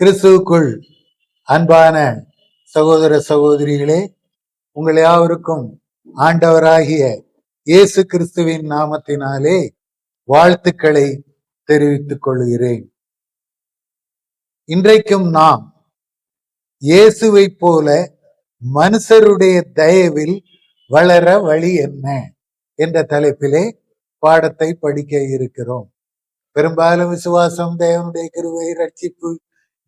கிறிஸ்துவுக்குள் அன்பான சகோதர சகோதரிகளே, உங்கள் யாவருக்கும் ஆண்டவராகிய இயேசு கிறிஸ்துவின் நாமத்தினாலே வாழ்த்துக்களை தெரிவித்துக் கொள்கிறேன். இன்றைக்கும் நாம் இயேசுவை போல மனுஷருடைய தயவில் வளர வழி என்ன என்ற தலைப்பிலே பாடத்தை படிக்க இருக்கிறோம். பெரும்பாலும் விசுவாசம், தேவனுடைய கிருபை, ரட்சிப்பு,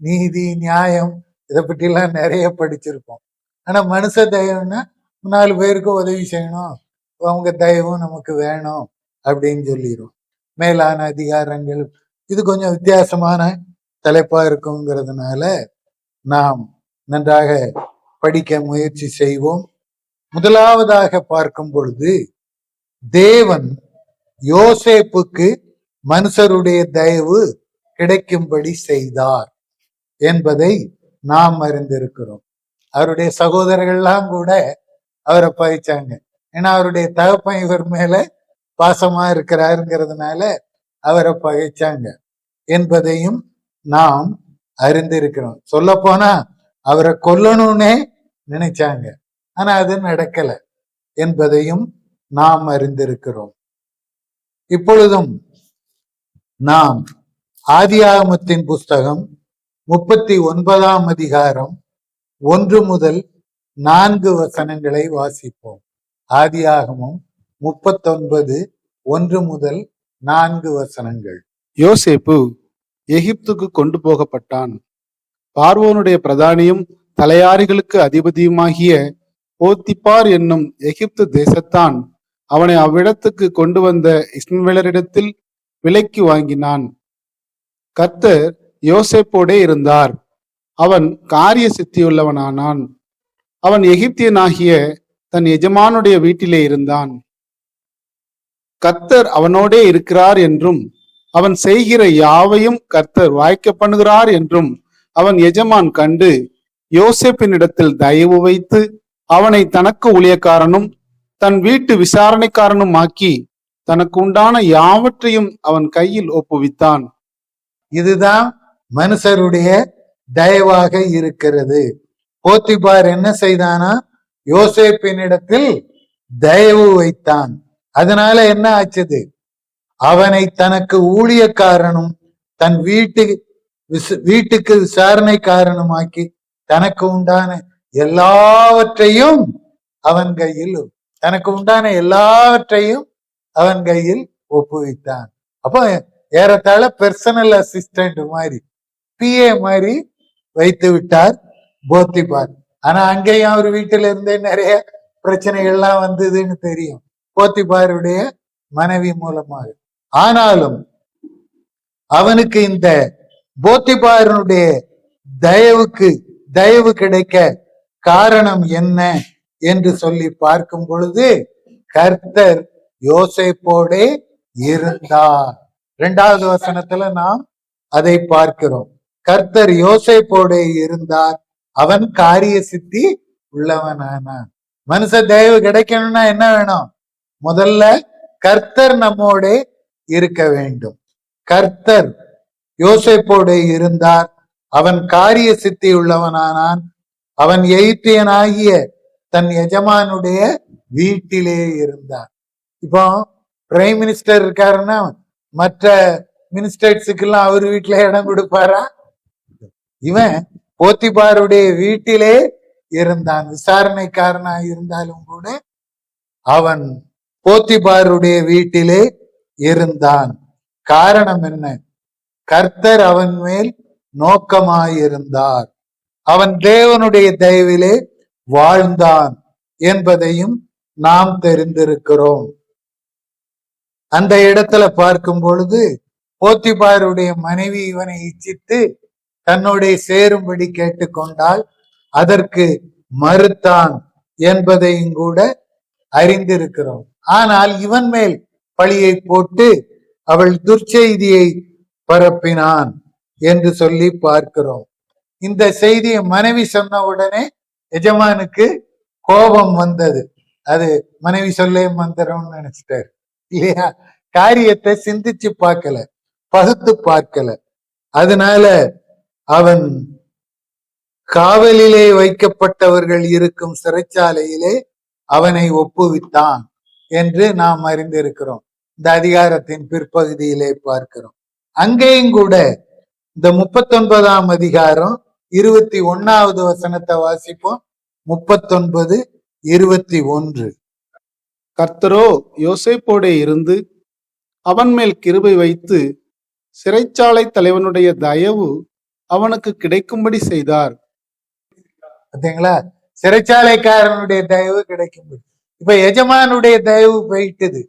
நீதி, நியாயம் இதை பற்றி எல்லாம் நிறைய படிச்சிருப்போம். ஆனா மனுஷ தயவுன்னா 4 பேருக்கு உதவி செய்யணும், அவங்க தயவும் நமக்கு வேணும் அப்படின்னு சொல்லிடும். மேலான அதிகாரங்கள் இது கொஞ்சம் வித்தியாசமான தலைப்பா இருக்குங்கிறதுனால நாம் நன்றாக படிக்க முயற்சி செய்வோம். முதலாவதாக பார்க்கும் பொழுது, தேவன் யோசேப்புக்கு மனுஷருடைய தயவு கிடைக்கும்படி செய்தார் என்பதை நாம் அறிந்திருக்கிறோம். அவருடைய சகோதரர்கள்லாம் கூட அவரை பகைச்சாங்க. ஏன்னா அவருடைய தகப்பன் இவர் மேல பாசமா இருக்கிறாருங்கிறதுனால அவரை பகைச்சாங்க என்பதையும் நாம் அறிந்திருக்கிறோம். சொல்ல போனா அவரை கொல்லணும்னே நினைச்சாங்க, ஆனா அது நடக்கல என்பதையும் நாம் அறிந்திருக்கிறோம். இப்பொழுதும் நாம் ஆதியாகமத்தின் புஸ்தகம் 39ஆம் அதிகாரம் 1 முதல் 4 வசனங்களை வாசிப்போம். ஆதியாகமம் 39 1 முதல் 4 வசனங்கள். யோசேப்பு எகிப்துக்கு கொண்டு போகப்பட்டான். பார்வோனுடைய பிரதானியும் தலையாரிகளுக்கு அதிபதியுமாகிய போத்திபார் என்னும் எகிப்து தேசத்தான் அவனை அவ்விடத்துக்கு கொண்டு வந்த இஸ்மவேலரிடத்தில் விலைக்கு வாங்கினான். கர்த்தர் யோசேப்போடே இருந்தார். அவன் காரிய சித்தியுள்ளவனானான். அவன் எகிப்தியனாகிய தன் எஜமானுடைய வீட்டிலே இருந்தான். கர்த்தர் அவனோடே இருக்கிறார் என்றும் அவன் செய்கிற யாவையும் கர்த்தர் வாய்க்க பண்ணுகிறார் என்றும் அவன் எஜமான் கண்டு யோசேப்பினிடத்தில் தயவு வைத்து அவனை தனக்கு ஊழியக்காரனும் தன் வீட்டு விசாரணைக்காரனும் ஆக்கி தனக்கு உண்டான யாவற்றையும் அவன் கையில் ஒப்புவித்தான். இதுதான் மனுஷருடைய தயவாக இருக்கிறது. போத்திபார் என்ன செய்தானா, யோசேப்பினிடத்தில் தயவு வைத்தான். அதனால என்ன ஆச்சது, அவனை தனக்கு ஊழியக்காரனும் தன் வீட்டுக்கு விசாரணைக்காரனுமாக்கி தனக்கு உண்டான எல்லாவற்றையும் அவன் கையில் அவன் கையில் ஒப்புவித்தான். அப்போ ஏறத்தாழ பெர்சனல் அசிஸ்டன்ட் மாதிரி, பிஏ மாதிரி வைத்து விட்டார் போத்திபார். ஆனா அங்கேயும் அவர் வீட்டில இருந்தே நிறைய பிரச்சனைகள்லாம் வந்ததுன்னு தெரியும், போத்திபாருடைய மனைவி மூலமாக. ஆனாலும் அவனுக்கு இந்த போத்திபாருடைய தயவு கிடைக்க காரணம் என்ன என்று சொல்லி பார்க்கும் பொழுது, கர்த்தர் யோசேப்போடே இருந்தார். 2வது வசனத்துல நாம் அதை பார்க்கிறோம். கர்த்தர் யோசேப்போடே இருந்தார், அவன் காரிய சித்தி உள்ளவனானான். மனுஷ தயவு கிடைக்கணும்னா என்ன வேணும், முதல்ல கர்த்தர் நம்மோட இருக்க வேண்டும். கர்த்தர் யோசேப்போடே இருந்தார், அவன் காரிய சித்தி உள்ளவனானான். அவன் எகிப்தியனாகிய தன் எஜமானுடைய வீட்டிலே இருந்தான். இப்போ பிரைம் மினிஸ்டர் இருக்காருன்னா மற்ற மினிஸ்டர்ஸுக்கெல்லாம் அவர் வீட்டில இடம் கொடுப்பாரா? இவன் போத்திபாருடைய வீட்டிலே இருந்தான். விசாரணைக்காரனா இருந்தாலும் கூட அவன் போத்திபாருடைய வீட்டிலே இருந்தான். காரணம் என்ன, கர்த்தர் அவன் மேல் நோக்கமாயிருந்தார், அவன் தேவனுடைய தயவிலே வாழ்ந்தான் என்பதையும் நாம் தெரிந்திருக்கிறோம். அந்த இடத்துல பார்க்கும் பொழுது போத்திபாருடைய மனைவி இவனை இச்சித்து தன்னுடைய சேரும்படி கேட்டுக்கொண்டால் அதற்கு மறுத்தான் என்பதையும் கூட அறிந்திருக்கிறோம். ஆனால் இவன் மேல் பழியை போட்டு அவள் துர்ச்செய்தியை பரப்பினான் என்று சொல்லி பார்க்கிறோம். இந்த செய்தியை மனைவி சொன்ன உடனே எஜமானுக்கு கோபம் வந்தது. அது மனைவி சொல்லே மந்திரம்னு நினைச்சிட்டாரு இல்லையா? காரியத்தை சிந்திச்சு பார்க்கல, பகுத்து பார்க்கல. அதனால அவன் காவலிலே வைக்கப்பட்டவர்கள் இருக்கும் சிறைச்சாலையிலே அவனை ஒப்புவித்தான் என்று நாம் அறிந்திருக்கிறோம். இந்த அதிகாரத்தின் பிற்பகுதியிலே பார்க்கிறோம். அங்கேயும் கூட இந்த 39ஆம் அதிகாரம் 21வது வசனத்தை வாசிப்போம். 39:21. கர்த்தரோ யோசேப்போடே இருந்து அவன் மேல் கிருபை வைத்து சிறைச்சாலை தலைவனுடைய தயவு அவனுக்கு கிடைக்கும்படி செய்தார். பார்த்தீங்களா? சிறைச்சாலைக்காரனுடைய தயவு கிடைக்கும்படி. இப்ப எஜமானுடைய தயவு போயிட்டது.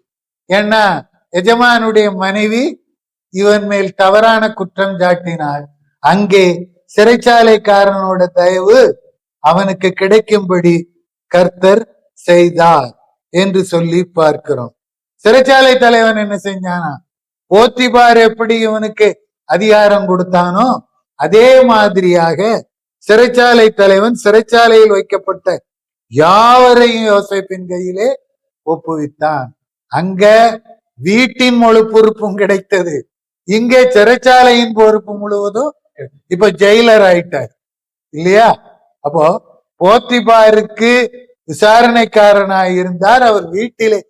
ஏன்னா எஜமானுடைய மனைவி இவன் மேல் தவறான குற்றம் சாட்டினாள். அங்கே சிறைச்சாலைக்காரனோட தயவு அவனுக்கு கிடைக்கும்படி கர்த்தர் செய்தார் என்று சொல்லி பார்க்கிறோம். சிறைச்சாலை தலைவன் என்ன செஞ்சானா? போத்திபார் எப்படி இவனுக்கு அதிகாரம் கொடுத்தானோ அதே மாதிரியாக சிறைச்சாலை தலைவன் சிறைச்சாலையில் வைக்கப்பட்ட யாவரையும் யோசேப்பின் கையிலே ஒப்புவித்தான். அங்க வீட்டின் முழு பொறுப்பும் கிடைத்தது. இங்கே சிறைச்சாலையின் பொறுப்பு முழுவதும் இப்ப ஜெயிலர் ஆயிட்டார் இல்லையா? அப்போ போத்திபாருக்கு விசாரணைக்காரனாய் இருந்தார், அவர் வீட்டிலே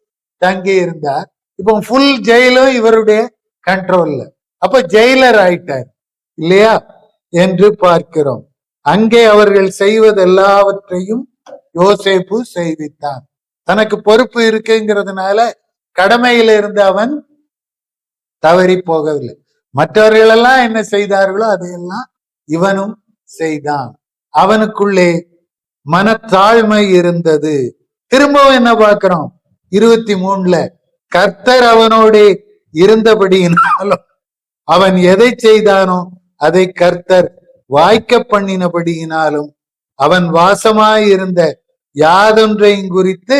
தங்கி இருந்தார். இப்போ ஃபுல் ஜெயிலும் இவருடைய கண்ட்ரோல்ல, அப்ப ஜெயிலர் ஆயிட்டார் இல்லையா என்று பார்க்கிறோம். அங்கே அவர்கள் செய்வது எல்லாவற்றையும் யோசேப்பு செய்வித்தான். தனக்கு பொறுப்பு இருக்குங்கிறதுனால கடமையில இருந்து அவன் தவறி போகவில்லை. மற்றவர்கள் எல்லாம் என்ன செய்தார்களோ அதையெல்லாம் இவனும் செய்தான். அவனுக்குள்ளே மனத்தாழ்மை இருந்தது. திரும்பவும் என்ன பார்க்கிறோம்? 23 கர்த்தர் அவனோட இருந்தபடியினாலும் அவன் எதை செய்தானோ அதை கர்த்தர் வாய்க்க பண்ணினபடியினாலும் அவன் வாசமாயிருந்த யாதொன்றையும் குறித்து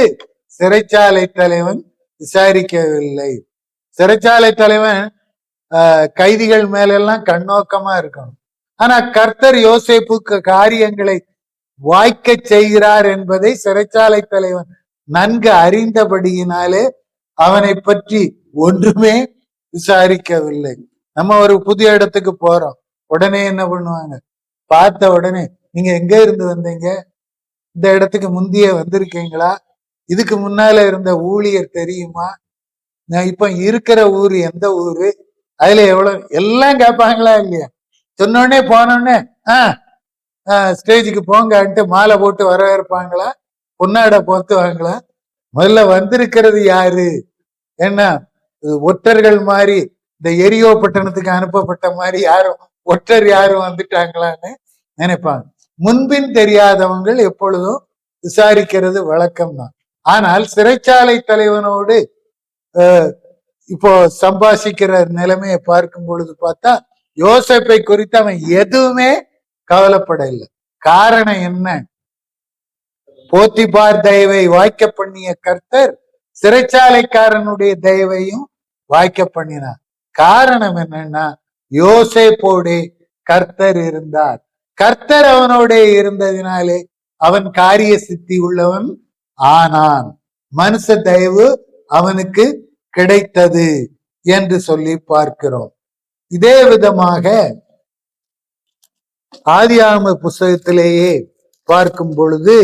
சிறைச்சாலை தலைவன் விசாரிக்கவில்லை. சிறைச்சாலை தலைவன் கைதிகள் மேலெல்லாம் கண்ணோக்கமா இருக்கணும். ஆனா கர்த்தர் யோசேப்புக்கு காரியங்களை வாய்க்க செய்கிறார் என்பதை சிறைச்சாலை தலைவன் நன்கு அறிந்தபடியினாலே அவனை பற்றி ஒன்றுமே விசாரிக்கவில்லை. நம்ம ஒரு புதிய இடத்துக்கு போறோம், உடனே என்ன பண்ணுவாங்க? பார்த்த உடனே நீங்க எங்க இருந்து வந்தீங்க? இந்த இடத்துக்கு முந்திய வந்திருக்கீங்களா? இதுக்கு முன்னால இருந்த ஊழியர் தெரியுமா? நான் இப்ப இருக்கிற ஊரு எந்த ஊரு? அதுல எவ்வளவு எல்லாம் கேட்பாங்களா இல்லையா? சொன்னோடனே போனோடனே ஸ்டேஜுக்கு போங்கன்ட்டு மாலை போட்டு வரவேற்பாங்களா? பொன்னாடை போத்துவாங்களா? முதல்ல வந்திருக்கிறது யாரு? என்ன ஒற்றர்கள் மாதிரி இந்த எரியோ பட்டணத்துக்கு அனுப்பப்பட்ட மாதிரி யாரும் ஒற்றர் யாரும் வந்துட்டாங்களான்னு நினைப்பாங்க. முன்பின் தெரியாதவங்க எப்பொழுதும் விசாரிக்கிறது வழக்கம்தான். ஆனால் சிறைச்சாலை தலைவனோடு இப்போ சம்பாஷிக்கிற நிலைமையை பார்க்கும் பொழுது பார்த்தா யோசேப்பை குறித்து அவன் எதுவுமே கவலைப்படவில்லை. காரணம் என்ன? போத்திபார் தயவை வாய்க்க பண்ணிய கர்த்தர் சிறைச்சாலைக்காரனுடைய தயவையும் வாய்க்க பண்ணினார். காரணம் என்னன்னா யோசேப்போடே கர்த்தர் இருந்தார். கர்த்தர் அவனோட இருந்ததினாலே அவன் காரிய சித்தி உள்ளவன் ஆனான். மனுஷ தயவு அவனுக்கு கிடைத்தது என்று சொல்லி பார்க்கிறோம். இதே விதமாக ஆதியாகம புஸ்தகத்திலேயே பார்க்கும் பொழுது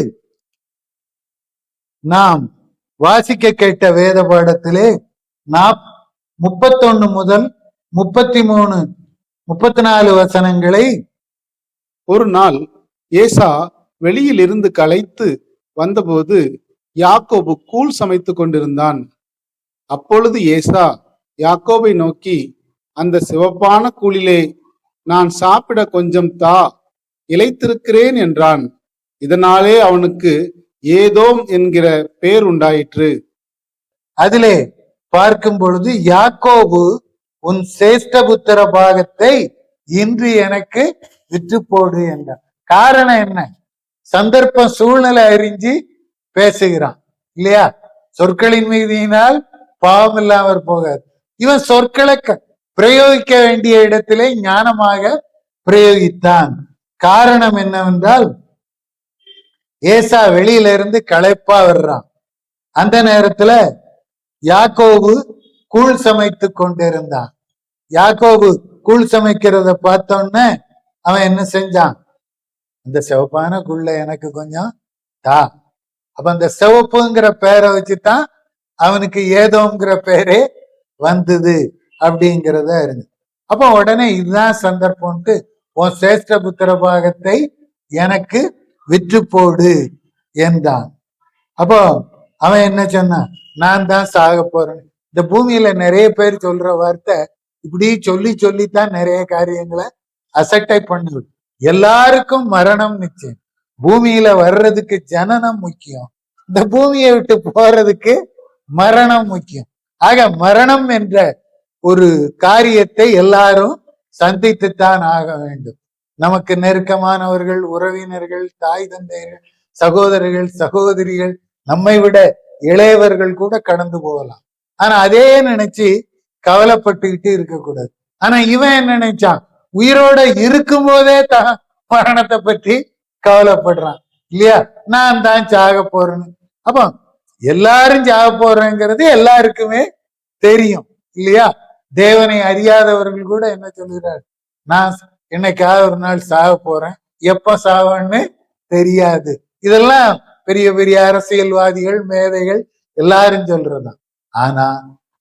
நாம் வாசிக்க கேட்ட வேத பாடத்திலே 31 முதல் 33, 34 வசனங்களை ஒரு நாள் ஏசா வெளியில் இருந்து களைத்து வந்தபோது யாக்கோபு கூழ் சமைத்து கொண்டிருந்தான். அப்பொழுது ஏசா யாக்கோபை நோக்கி, அந்த சிவப்பான கூழிலே நான் சாப்பிட கொஞ்சம் தா, இளைத்திருக்கிறேன் என்றான். இதனாலே அவனுக்கு ஏதோம் என்கிற பேர் உண்டாயிற்று. அதிலே பார்க்கும் பொழுது யாக்கோபு உன் சேஷ்டபுத்திர பாகத்தை இன்று எனக்கு விற்று போடு என்றான். காரணம் என்ன? சந்தர்ப்பம் சூழ்நிலை அறிஞ்சு பேசுகிறான் இல்லையா? சொற்களின் மீதியினால் பாவம் இல்லாமற் போகாது. இவன் சொற்களை பிரயோகிக்க வேண்டிய இடத்திலே ஞானமாக பிரயோகித்தான். காரணம் என்னவென்றால் ஏசா வெளியில இருந்து களைப்பா வர்றான். அந்த நேரத்துல யாக்கோபு கூழ் சமைத்து கொண்டிருந்தான். யாக்கோபு கூழ் சமைக்கிறத பார்த்தோன்னே அவன் என்ன செஞ்சான்? இந்த சிவப்பான குள்ள எனக்கு கொஞ்சம் தா. அப்ப அந்த சிவப்புங்கிற பேரை வச்சுதான் அவனுக்கு ஏதோங்கிற பேரே வந்தது அப்படிங்கிறத இருந்து. அப்ப உடனே இதுதான் சந்தர்ப்பம்ட்டு உன் சேஷ்ட புத்திர பாகத்தை எனக்கு விற்று போடு என்றான். அப்போ அவன் என்ன சொன்னான்? நான் தான் சாக போறேன். இந்த பூமியில நிறைய பேர் சொல்ற வார்த்தை இப்படி சொல்லித்தான் நிறைய காரியங்களை அசட்டை பண்ணுது. எல்லாருக்கும் மரணம் நிச்சயம். பூமியில வர்றதுக்கு ஜனனம் முக்கியம், இந்த பூமியை விட்டு போறதுக்கு மரணம் முக்கியம். ஆக மரணம் என்ற ஒரு காரியத்தை எல்லாரும் சந்தித்துத்தான் ஆக வேண்டும். நமக்கு நெருக்கமானவர்கள், உறவினர்கள், தாய் தந்தையர்கள், சகோதரர்கள், சகோதரிகள், நம்மை விட இளையவர்கள் கூட கடந்து போகலாம். ஆனா அதே நினைச்சு கவலைப்பட்டுக்கிட்டு இருக்கக்கூடாது. ஆனா இவன் என்ன நினைச்சான்? உயிரோட இருக்கும் போதே தான் மரணத்தை பற்றி கவலைப்படுறான் இல்லையா? நான் தான் சாக போறேன்னு. அப்போ எல்லாரும் சாக போறேங்கிறது எல்லாருக்குமே தெரியும் இல்லையா? தேவனை அறியாதவர்கள் கூட என்ன சொல்கிறார்? நான் என்னைக்காவது ஒரு நாள் சாக போறேன், எப்ப சாவேன்னு தெரியாது. இதெல்லாம் பெரிய பெரிய அரசியல்வாதிகள், மேதைகள் எல்லாரும் சொல்றதுதான். ஆனா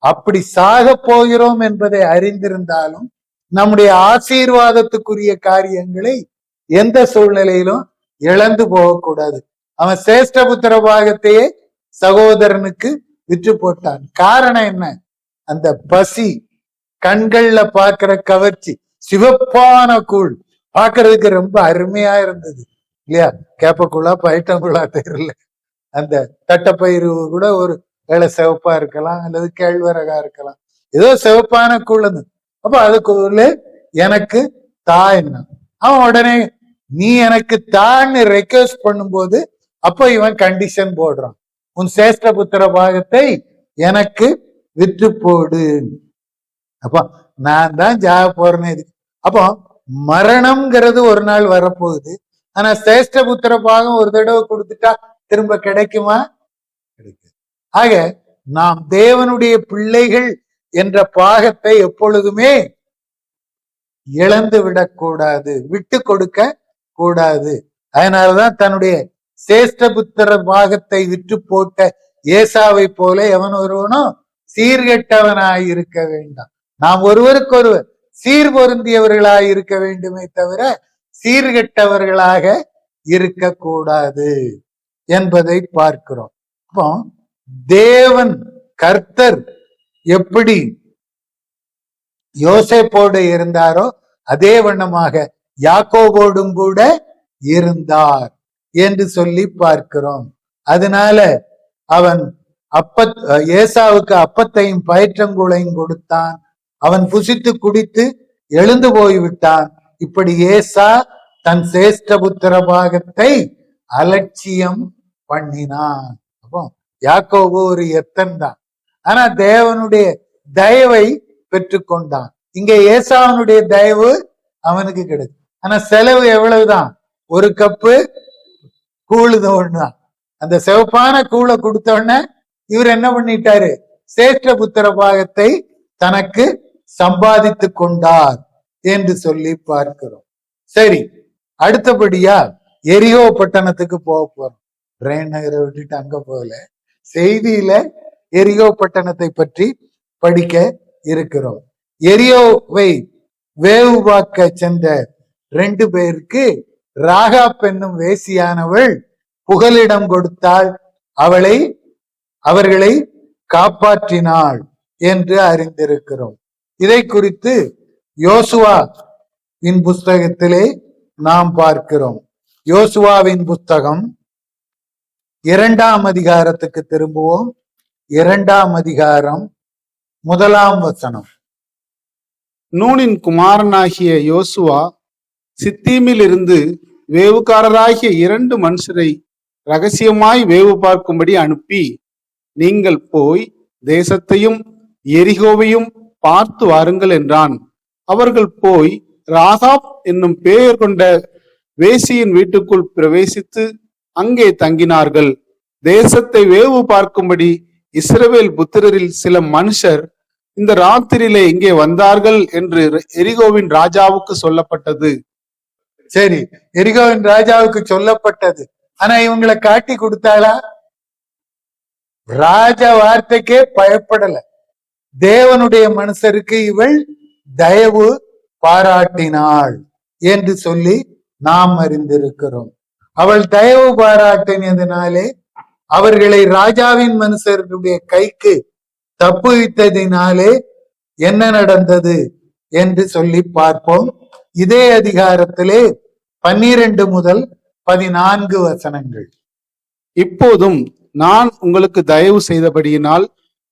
அப்படி சாக போகிறோம் என்பதை அறிந்திருந்தாலும் நம்முடைய ஆசீர்வாதத்துக்குரிய காரியங்களை எந்த சூழ்நிலையிலும் இழந்து போகக்கூடாது. அவன் சேஷ்ட புத்திர பாகத்தையே சகோதரனுக்கு விற்று போட்டான். காரணம் என்ன? அந்த பசி, கண்கள்ல பாக்குற கவர்ச்சி, சிவப்பான கூழ் பாக்குறதுக்கு ரொம்ப அருமையா இருந்தது இல்லையா? கேப்பக்குள்ளா பயிட்டங்குள்ளா தெரியல. அந்த தட்டப்பயிறு கூட ஒரு வேலை சிவப்பா இருக்கலாம், அல்லது கேழ்வரகா இருக்கலாம், ஏதோ சிவப்பான கூழ். அப்ப அதுக்குள்ள எனக்கு தா என்ன. அவன் உடனே நீ எனக்கு தான்னு ரெக்வெஸ்ட் பண்ணும்போது அப்ப இவன் கண்டிஷன் போடுறான், உன் சேஷ்ட புத்திர பாகத்தை எனக்கு விற்று போடு. அப்ப நான் தான் ஜாக போறேன்னு. அப்போ மரணம்ங்கிறது ஒரு நாள் வரப்போகுது. ஆனா சேஷ்ட புத்திர பாகம் ஒரு தடவை கொடுத்துட்டா திரும்ப கிடைக்குமா? கிடைக்கும். ஆக நாம் தேவனுடைய பிள்ளைகள் என்ற பாகத்தை எப்பொழுதுமே இழந்து விடக்கூடாது, விட்டு கொடுக்க கூடாது. அதனாலதான் தன்னுடைய சேஷ்ட புத்திர பாகத்தை விற்று போட்ட ஏசாவை போல எவன் ஒருவனும் சீர்கெட்டவனாய் இருக்க வேண்டாம். நாம் ஒருவருக்கொருவர் சீர் பொருந்தியவர்களாய் இருக்க வேண்டுமே தவிர சீர்கெட்டவர்களாக இருக்கக்கூடாது என்பதை பார்க்கிறோம். அப்போ தேவன் கர்த்தர் எப்படி யோசேப்போடு இருந்தாரோ அதே வண்ணமாக யாக்கோபோடும் கூட இருந்தார் என்று சொல்லி பார்க்கிறோம். அதனால அவன் ஏசாவுக்கு அப்பத்தையும் பயிற்றங்குளையும் கொடுத்தான். அவன் புசித்து குடித்து எழுந்து போய்விட்டான். இப்படி ஏசா தன் சேஷ்ட புத்திர பாகத்தை அலட்சியம் பண்ணினான். அப்போ யாக்கோபு ஒரு எத்தன் தான், ஆனா தேவனுடைய தயவை பெற்றுக்கொண்டான். இங்க ஏசாவனுடைய தயவு அவனுக்கு கிடைக்கும். ஆனா செலவு எவ்வளவுதான்? ஒரு கப்பு கூழுதான். அந்த சிவப்பான கூழை கொடுத்த உடனே இவர் என்ன பண்ணிட்டாரு? சேஷ்ட புத்திர பாகத்தை தனக்கு சம்பாதித்து கொண்டார் என்று சொல்லி பார்க்கிறோம். சரி, அடுத்தபடியா எரிகோ பட்டணத்துக்கு போக போறோம். ரெயின் நகரை விட்டுட்டு அங்க போகல, செய்தியில எரிகோ பட்டணத்தை பற்றி படிக்க இருக்கிறோம். எரியோவை வேவு பார்க்க சென்ற 2 பேருக்கு ராகாப் என்னும் வேசியானவள் புகலிடம் கொடுத்தாள், அவர்களை காப்பாற்றினாள் என்று அறிந்திருக்கிறோம். இதை குறித்து யோசுவாவின் புஸ்தகத்திலே நாம் பார்க்கிறோம். யோசுவாவின் புஸ்தகம் 2ஆம் அதிகாரத்துக்கு திரும்புவோம். 2ஆம் அதிகாரம் 1ஆம் வசனம். நூனின் குமாரனாகிய யோசுவா சித்தீமில் இருந்து வேவுக்காரராகிய 2 மனுஷரை ரகசியமாய் வேவு பார்க்கும்படி அனுப்பி, நீங்கள் போய் தேசத்தையும் எரிகோவையும் பார்த்து வாருங்கள் என்றான். அவர்கள் போய் ராகாப் என்னும் பெயர் கொண்ட வேசியின் வீட்டுக்குள் பிரவேசித்து அங்கே தங்கினார்கள். தேசத்தை வேவு பார்க்கும்படி இஸ்ரவேல் புத்திரரில் சில மனுஷர் இந்த ராத்திரியிலே இங்கே வந்தார்கள் என்று எரிகோவின் ராஜாவுக்கு சொல்லப்பட்டது. சரி, எரிகோவின் ராஜாவுக்கு சொல்லப்பட்டது. ஆனா இவங்களை காட்டி கொடுத்தாளா? ராஜா வார்த்தைக்கே பயப்படல. தேவனுடைய மனுஷருக்கு இவள் தயவு பாராட்டினாள் என்று சொல்லி நாம் அறிந்திருக்கிறோம். அவள் தயவு பாராட்டினதினாலே அவர்களை ராஜாவின் மனுஷருடைய கைக்கு தப்புவித்ததினாலே என்ன நடந்தது என்று சொல்லி பார்ப்போம். இதே அதிகாரத்திலே 12 முதல் 14 வசனங்கள். இப்போதும் நான் உங்களுக்கு தயவு செய்தபடியினால்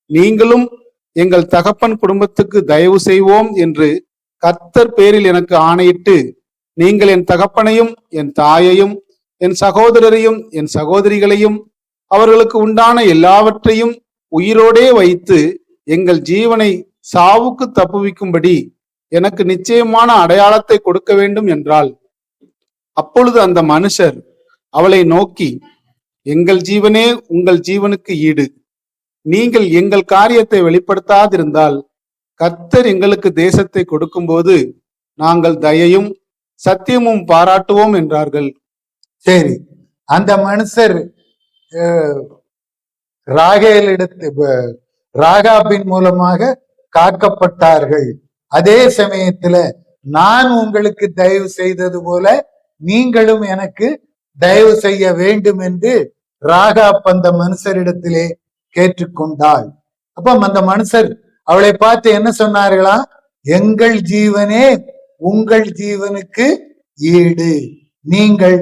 நீங்களும் எங்கள் தகப்பன் குடும்பத்துக்கு தயவு செய்வோம் என்று கர்த்தர் பேரில் எனக்கு ஆணையிட்டு, நீங்கள் என் தகப்பனையும் என் தாயையும் என் சகோதரரையும் என் சகோதரிகளையும் அவர்களுக்கு உண்டான எல்லாவற்றையும் உயிரோடே வைத்து எங்கள் ஜீவனை சாவுக்கு தப்புவிக்கும்படி எனக்கு நிச்சயமான அடையாளத்தை கொடுக்க வேண்டும் என்றாள். அப்பொழுது அந்த மனுஷர் அவளை நோக்கி, எங்கள் ஜீவனே உங்கள் ஜீவனுக்கு ஈடு. நீங்கள் எங்கள் காரியத்தை வெளிப்படுத்தாதிருந்தால் கர்த்தர் எங்களுக்கு தேசத்தை கொடுக்கும்போது நாங்கள் தயையும் சத்தியமும் பாராட்டுவோம் என்றார்கள். சரி, அந்த மனுஷர் ராகாபின் மூலமாக காக்கப்பட்டார்கள். அதே சமயத்துல நான் உங்களுக்கு தயவு செய்தது போல நீங்களும் எனக்கு தயவு செய்ய வேண்டும் என்று ராகாப் அந்த மனுஷரிடத்திலே கேட்டுக்கொண்டாள். அப்ப அந்த மனுஷர் அவளை பார்த்து என்ன சொன்னார்களா? எங்கள் ஜீவனே உங்கள் ஜீவனுக்கு ஈடு. நீங்கள்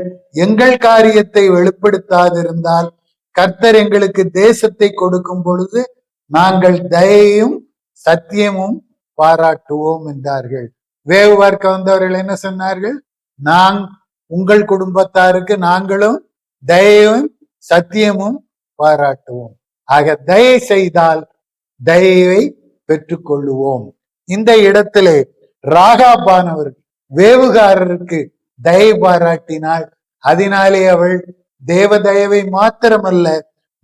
எங்கள் காரியத்தை வெளிப்படுத்தாதிருந்தால் கர்த்தர் எங்களுக்கு தேசத்தை கொடுக்கும் பொழுது நாங்கள் தயையும் சத்தியமும் பாராட்டுவோம் என்றார்கள். வேவு பார்க்க வந்தவர்கள் என்ன சொன்னார்கள்? உங்கள் குடும்பத்தாருக்கு நாங்களும் தயையும் சத்தியமும் பாராட்டுவோம். ஆக தயை செய்தால் தயவை பெற்றுக்கொள்ளுவோம். இந்த இடத்திலே ராகாபானவர் வேவுகாரருக்கு தயை பாராட்டினாள். அதனாலே அவள் தேவ தயவை மாத்திரமல்ல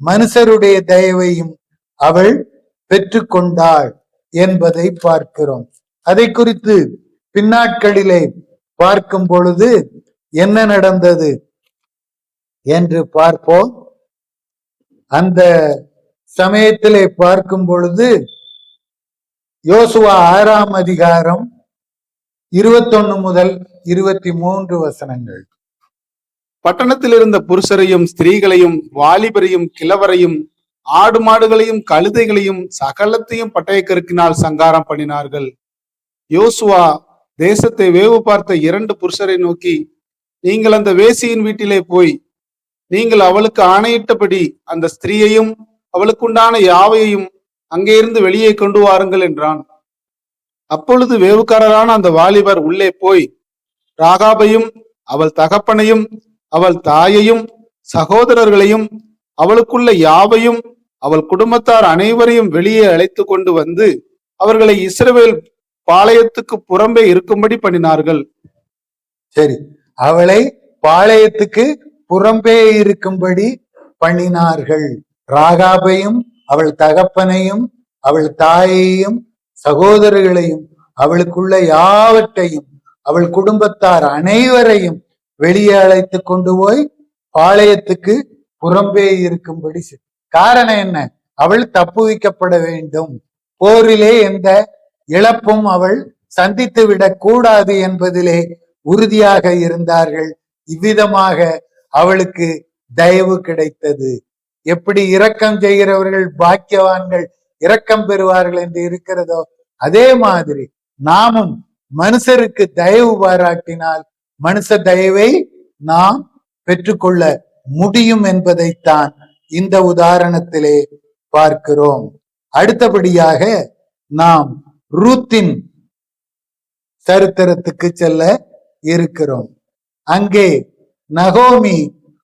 மனுஷருடைய தயவையும் அவள் பெற்றுக்கொண்டாள் என்பதை பார்க்கிறோம். அதை குறித்து பின்னாட்களிலே பார்க்கும் பொழுது என்ன நடந்தது என்று பார்ப்போம். அந்த சமயத்திலே பார்க்கும் பொழுது யோசுவா 6ஆம் அதிகாரம் 21 முதல் 23 வசனங்கள். பட்டணத்தில் இருந்த புருஷரையும் ஸ்திரீகளையும் வாலிபரையும் கிழவரையும் ஆடு மாடுகளையும் கழுதைகளையும் சகலத்தையும் பட்டயக்கருக்கினால் சங்காரம் பண்ணினார்கள். யோசுவா தேசத்தை வேவு பார்த்த 2 புருஷரை நோக்கி, நீங்கள் அந்த வேசியின் வீட்டிலே போய் நீங்கள் அவளுக்கு ஆணையிட்டபடி அந்த ஸ்திரீயையும் அவளுக்குண்டான யாவையையும் அங்கே இருந்து வெளியே கொண்டு வாருங்கள் என்றான். அப்பொழுது வேவுக்காரரான அந்த வாலிபர் உள்ளே போய் ராகாபையும் அவள் தகப்பனையும் அவள் தாயையும் சகோதரர்களையும் அவளுக்குள்ள யாவையும் அவள் குடும்பத்தார் அனைவரையும் வெளியே அழைத்து கொண்டு வந்து அவர்களை இஸ்ரவேல் பாளையத்துக்கு புறம்பே இருக்கும்படி பண்ணினார்கள். சரி, அவளை பாளையத்துக்கு புறம்பே இருக்கும்படி பண்ணினார்கள். ராகாபையும் அவள் தகப்பனையும் அவள் தாயையும் சகோதரர்களையும் அவளுக்குள்ள யாவற்றையும் அவள் குடும்பத்தார் அனைவரையும் வெளியே அழைத்து கொண்டு போய் பாளையத்துக்கு புறம்பே இருக்கும்படி. காரணம் என்ன? அவள் தப்புவிக்கப்பட வேண்டும். போரிலே எந்த இழப்பும் அவள் சந்தித்து விடக் கூடாது என்பதிலே உறுதியாக இருந்தார்கள். இவ்விதமாக அவளுக்கு தயவு கிடைத்தது. எப்படி இரக்கம் செய்கிறவர்கள் பாக்கியவான்கள் இரக்கம் பெறுவார்கள் என்று இருக்கிறதோ அதே மாதிரி நாமும் மனுஷருக்கு தயவு பாராட்டினால் மனுஷ தயவை நாம் பெற்றுக்கொள்ள முடியும் என்பதைத்தான் இந்த உதாரணத்திலே பார்க்கிறோம். அடுத்தபடியாக நாம் ரூத்தின் சரித்திரத்துக்கு செல்ல இருக்கிறோம். அங்கே நகோமி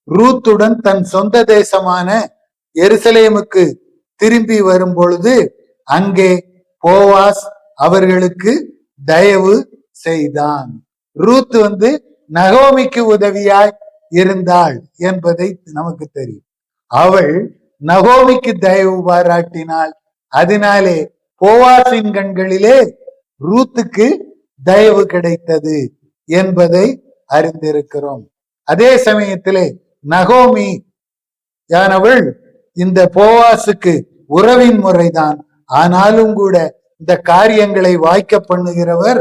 ரூத்துடன் தன் சொந்த தேசமான எருசலேமுக்கு திரும்பி வரும் பொழுது அங்கே போவாஸ் அவர்களுக்கு தயவு செய்தான். ரூத் நகோமிக்கு உதவியாய் இருந்தாள் என்பதை நமக்கு தெரியும். அவள் நகோமிக்கு தயவு பாராட்டினாள். அதனாலே போவாசின் கண்களிலே ரூத்துக்கு தயவு கிடைத்தது என்பதை அறிந்திருக்கிறோம். அதே சமயத்திலே நகோமி யானவள் இந்த போவாசுக்கு உறவின் முறைதான். ஆனாலும் கூட இந்த காரியங்களை வாய்க்க பண்ணுகிறவர்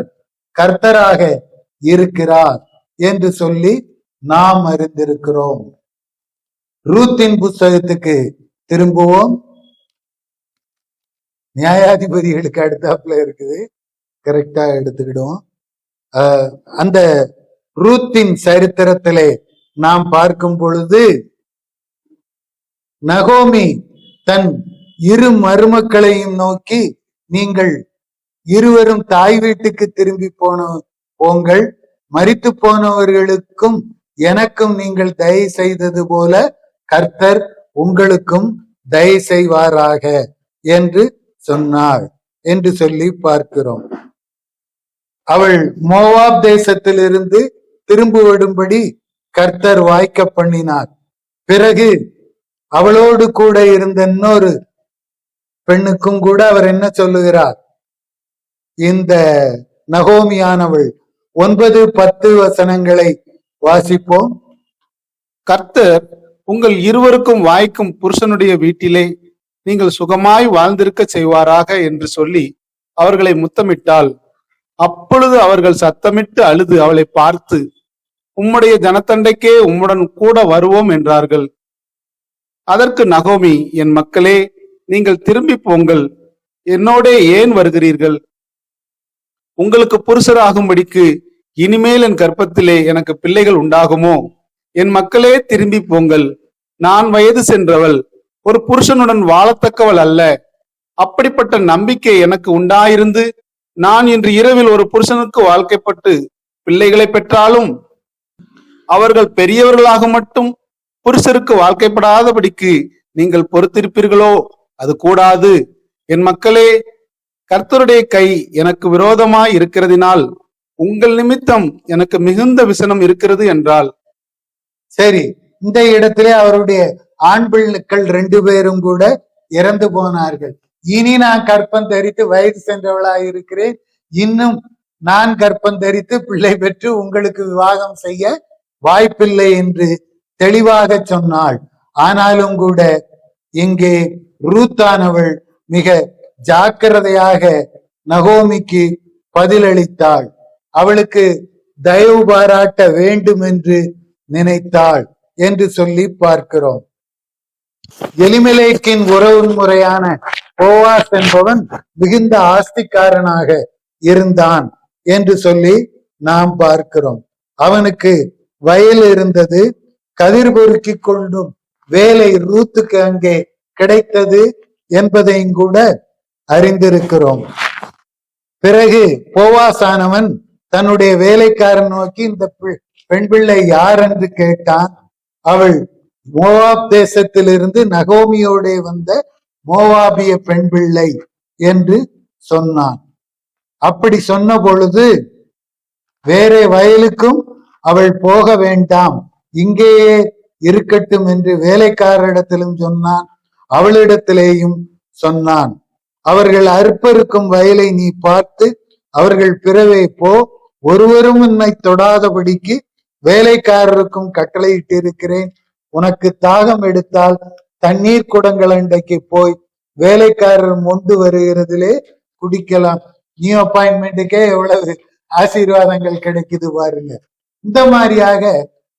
கர்த்தராக இருக்கிறார் என்று சொல்லி நாம் அறிந்திருக்கிறோம். ரூத்தின் புஸ்தகத்துக்கு திரும்புவோம். நியாயாதிபதிகளுக்கு அடுத்தாப்புல இருக்குது, கரெக்டா எடுத்துக்கிடுவோம். அந்த ரூத்தின் சரித்திரத்திலே நாம் பார்க்கும் பொழுது நகோமி தன் இரு மருமக்களையும் நோக்கி, நீங்கள் இருவரும் தாய் வீட்டுக்கு திரும்பி போங்கள், மரித்து போனவர்களுக்கும் எனக்கும் நீங்கள் தயை செய்தது போல கர்த்தர் உங்களுக்கும் தயை செய்வாராக என்று சொன்னாள் என்று சொல்லி பார்க்கிறோம். அவள் மோவாப் தேசத்திலிருந்து திரும்புவிடும்படி கர்த்தர் வாய்க்க பண்ணினார். பிறகு அவளோடு கூட இருந்த இன்னொரு பெண்ணுக்கும் கூட அவர் என்ன சொல்லுகிறார்? இந்த நகோமியானவள் 9-10 வசனங்களை வாசிப்போம். கர்த்தர் உங்கள் இருவருக்கும் வாய்க்கும் புருஷனுடைய வீட்டிலே நீங்கள் சுகமாய் வாழ்ந்திருக்க செய்வாராக என்று சொல்லி அவர்களை முத்தமிட்டாள். அப்பொழுது அவர்கள் சத்தமிட்டு அழுது அவளை பார்த்து, உம்முடைய ஜனத்தண்டைக்கே உம்முடன் கூட வருவோம் என்றார்கள். அதற்கு நகோமி, என் மக்களே, நீங்கள் திரும்பி போங்கள், என்னோடே ஏன் வருகிறீர்கள்? உங்களுக்கு புருஷராகும்படிக்கு இனிமேல் என் கர்ப்பத்திலே எனக்கு பிள்ளைகள் உண்டாகுமோ? என் மக்களே, திரும்பி போங்கள். நான் வயது சென்றவள், ஒரு புருஷனுடன் வாழத்தக்கவள் அல்ல. அப்படிப்பட்ட நம்பிக்கை எனக்கு உண்டாயிருந்து நான் இன்று இரவில் ஒரு புருஷனுக்கு வாழ்க்கைப்பட்டு பிள்ளைகளை பெற்றாலும் அவர்கள் பெரியவர்களாக மட்டும் புருஷருக்கு வாழ்க்கைப்படாதபடிக்கு நீங்கள் பொறுத்திருப்பீர்களோ? அது கூடாது. என் மக்களே, கர்த்தருடைய கை எனக்கு விரோதமாய் இருக்கிறதினால் உங்கள் நிமித்தம் எனக்கு மிகுந்த விசனம் இருக்கிறது என்றால். சரி, இந்த இடத்திலே அவருடைய ஆண் பிள்ளைகள் 2 பேரும் கூட இறந்து போனார்கள். இனி நான் கற்பம் தரித்து வயது சென்றவளாய் இருக்கிறேன், இன்னும் நான் கற்பம் தரித்து பிள்ளை பெற்று உங்களுக்கு விவாகம் செய்ய வாய்ப்பில்லை என்று தெளிவாக சொன்னாள். ஆனாலும் கூட இங்கே ரூத்தானவள் மிக ஜாக்கிரதையாக நகோமிக்கு பதிலளித்தாள். அவளுக்கு தயவு பாராட்ட வேண்டும் என்று நினைத்தாள் என்று சொல்லி பார்க்கிறோம். எலிமெலேக்கின் உறவு முறையான போவாஸ் என்பவன் மிகுந்த ஆஸ்திக்காரனாக இருந்தான் என்று சொல்லி நாம் பார்க்கிறோம். அவனுக்கு வயல் இருந்தது, கதிர் பொறுக்கி கொண்டும் வேலை ரூத்துக்கு அங்கே கிடைத்தது என்பதையும் கூட அறிந்திருக்கிறோம். பிறகு போவாசானவன் தன்னுடைய வேலைக்காரன் நோக்கி, இந்த பெண் பிள்ளை யார் என்று கேட்டான். அவள் மோவாப் தேசத்திலிருந்து நகோமியோட வந்த மோவாபிய பெண் பிள்ளை என்று சொன்னான். அப்படி சொன்ன பொழுது வேற வயலுக்கும் அவள் போக வேண்டாம், இங்கேயே இருக்கட்டும் என்று வேலைக்காரரிடத்திலும் சொன்னான், அவளிடத்திலேயும் சொன்னான். அவர்கள் அறுப்பருக்கும் வயலை நீ பார்த்து அவர்கள் பிறவே போ, ஒருவரும் உன்னை தொடாதபடிக்கு வேலைக்காரருக்கும் கட்டளையிட்டு இருக்கிறேன். உனக்கு தாகம் எடுத்தால் தண்ணீர் குடங்கள் அண்டைக்கு போய் வேலைக்காரர் மொண்டு வருகிறதிலே குடிக்கலாம். நியூ அப்பாயின்மெண்ட்டுக்கே எவ்வளவு ஆசீர்வாதங்கள் கிடைக்குது பாருங்க. இந்த மாதிரியாக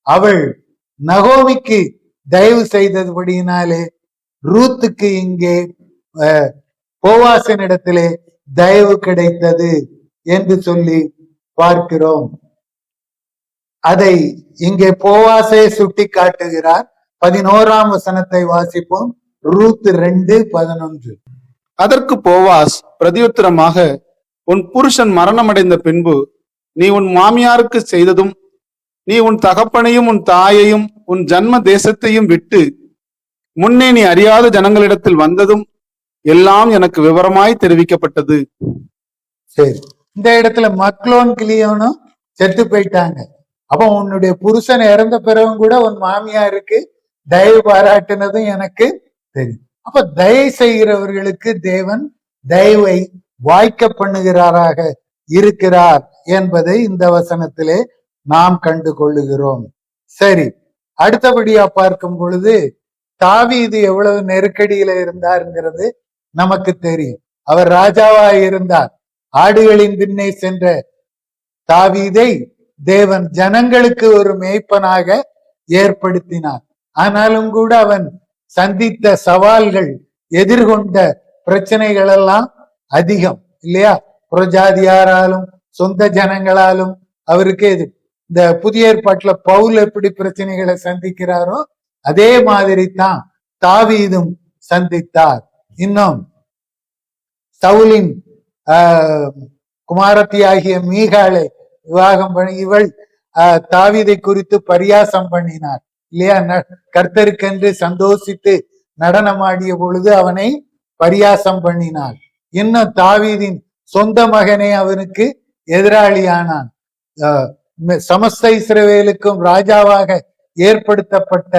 அவள் நகோமிக்கு தயவு செய்தபடியினாலே ரூத்துக்கு இங்கே போவாசின் இடத்திலே தயவு கிடைத்தது என்று சொல்லி பார்க்கிறோம். அதை இங்கே போவாசே சுட்டி காட்டுகிறார். 11ஆம் வசனத்தை வாசிப்போம். ரூத் 2:11. அதற்கு போவாஸ் பிரதியுத்தரமாக, உன் புருஷன் மரணமடைந்த பின்பு நீ உன் மாமியாருக்கு செய்ததும், நீ உன் தகப்பனையும் உன் தாயையும் உன் ஜன்ம தேசத்தையும் விட்டு முன்னே நீ அறியாத ஜனங்களிடத்தில் வந்ததும் எல்லாம் எனக்கு விவரமாய் தெரிவிக்கப்பட்டது. சரி, இந்த இடத்துல மக்லோன் கிளியோனும் செத்து போயிட்டாங்க. அப்ப உன்னுடைய புருஷன் இறந்த பிறகும் கூட உன் மாமியாருக்கு தயவு பாராட்டினதும் எனக்கு தெரியும். அப்ப தயவு செய்கிறவர்களுக்கு தேவன் தயவை வாய்க்க பண்ணுகிறாராக இருக்கிறார் என்பதை இந்த வசனத்திலே நாம் கண்டு கொள்ளுகிறோம். சரி, அடுத்தபடியா பார்க்கும் பொழுது தாவீது எவ்வளவு நெருக்கடியில இருந்தாருங்கிறது நமக்கு தெரியும். அவர் ராஜாவாய் இருந்தார். ஆடுகளின் பின்னே சென்ற தாவீதை தேவன் ஜனங்களுக்கு ஒரு மேய்ப்பனாக ஏற்படுத்தினார். ஆனாலும் கூட அவன் சந்தித்த சவால்கள், எதிர்கொண்ட பிரச்சனைகள் எல்லாம் அதிகம் இல்லையா? புறஜாதியாராலும் சொந்த ஜனங்களாலும் அவருக்கு இந்த புதிய ஏற்பாட்டுல பவுல் எப்படி பிரச்சனைகளை சந்திக்கிறாரோ அதே மாதிரி தான் தாவீதும் சந்தித்தார். இன்னும் சவுலின் குமாரத்தி ஆகிய மீகாளை விவாகம் பண்ணி இவள் தாவீதை குறித்து பரியாசம் பண்ணினார் இல்லையா? கர்த்தருக்கென்று சந்தோஷித்து நடனமாடிய பொழுது அவனை பரியாசம் பண்ணினார். இன்னும் தாவீதின் சொந்த மகனே அவனுக்கு எதிராளியானான். சமஸ்த இஸ்ரவேலுக்கும் ராஜாவாக ஏற்படுத்தப்பட்ட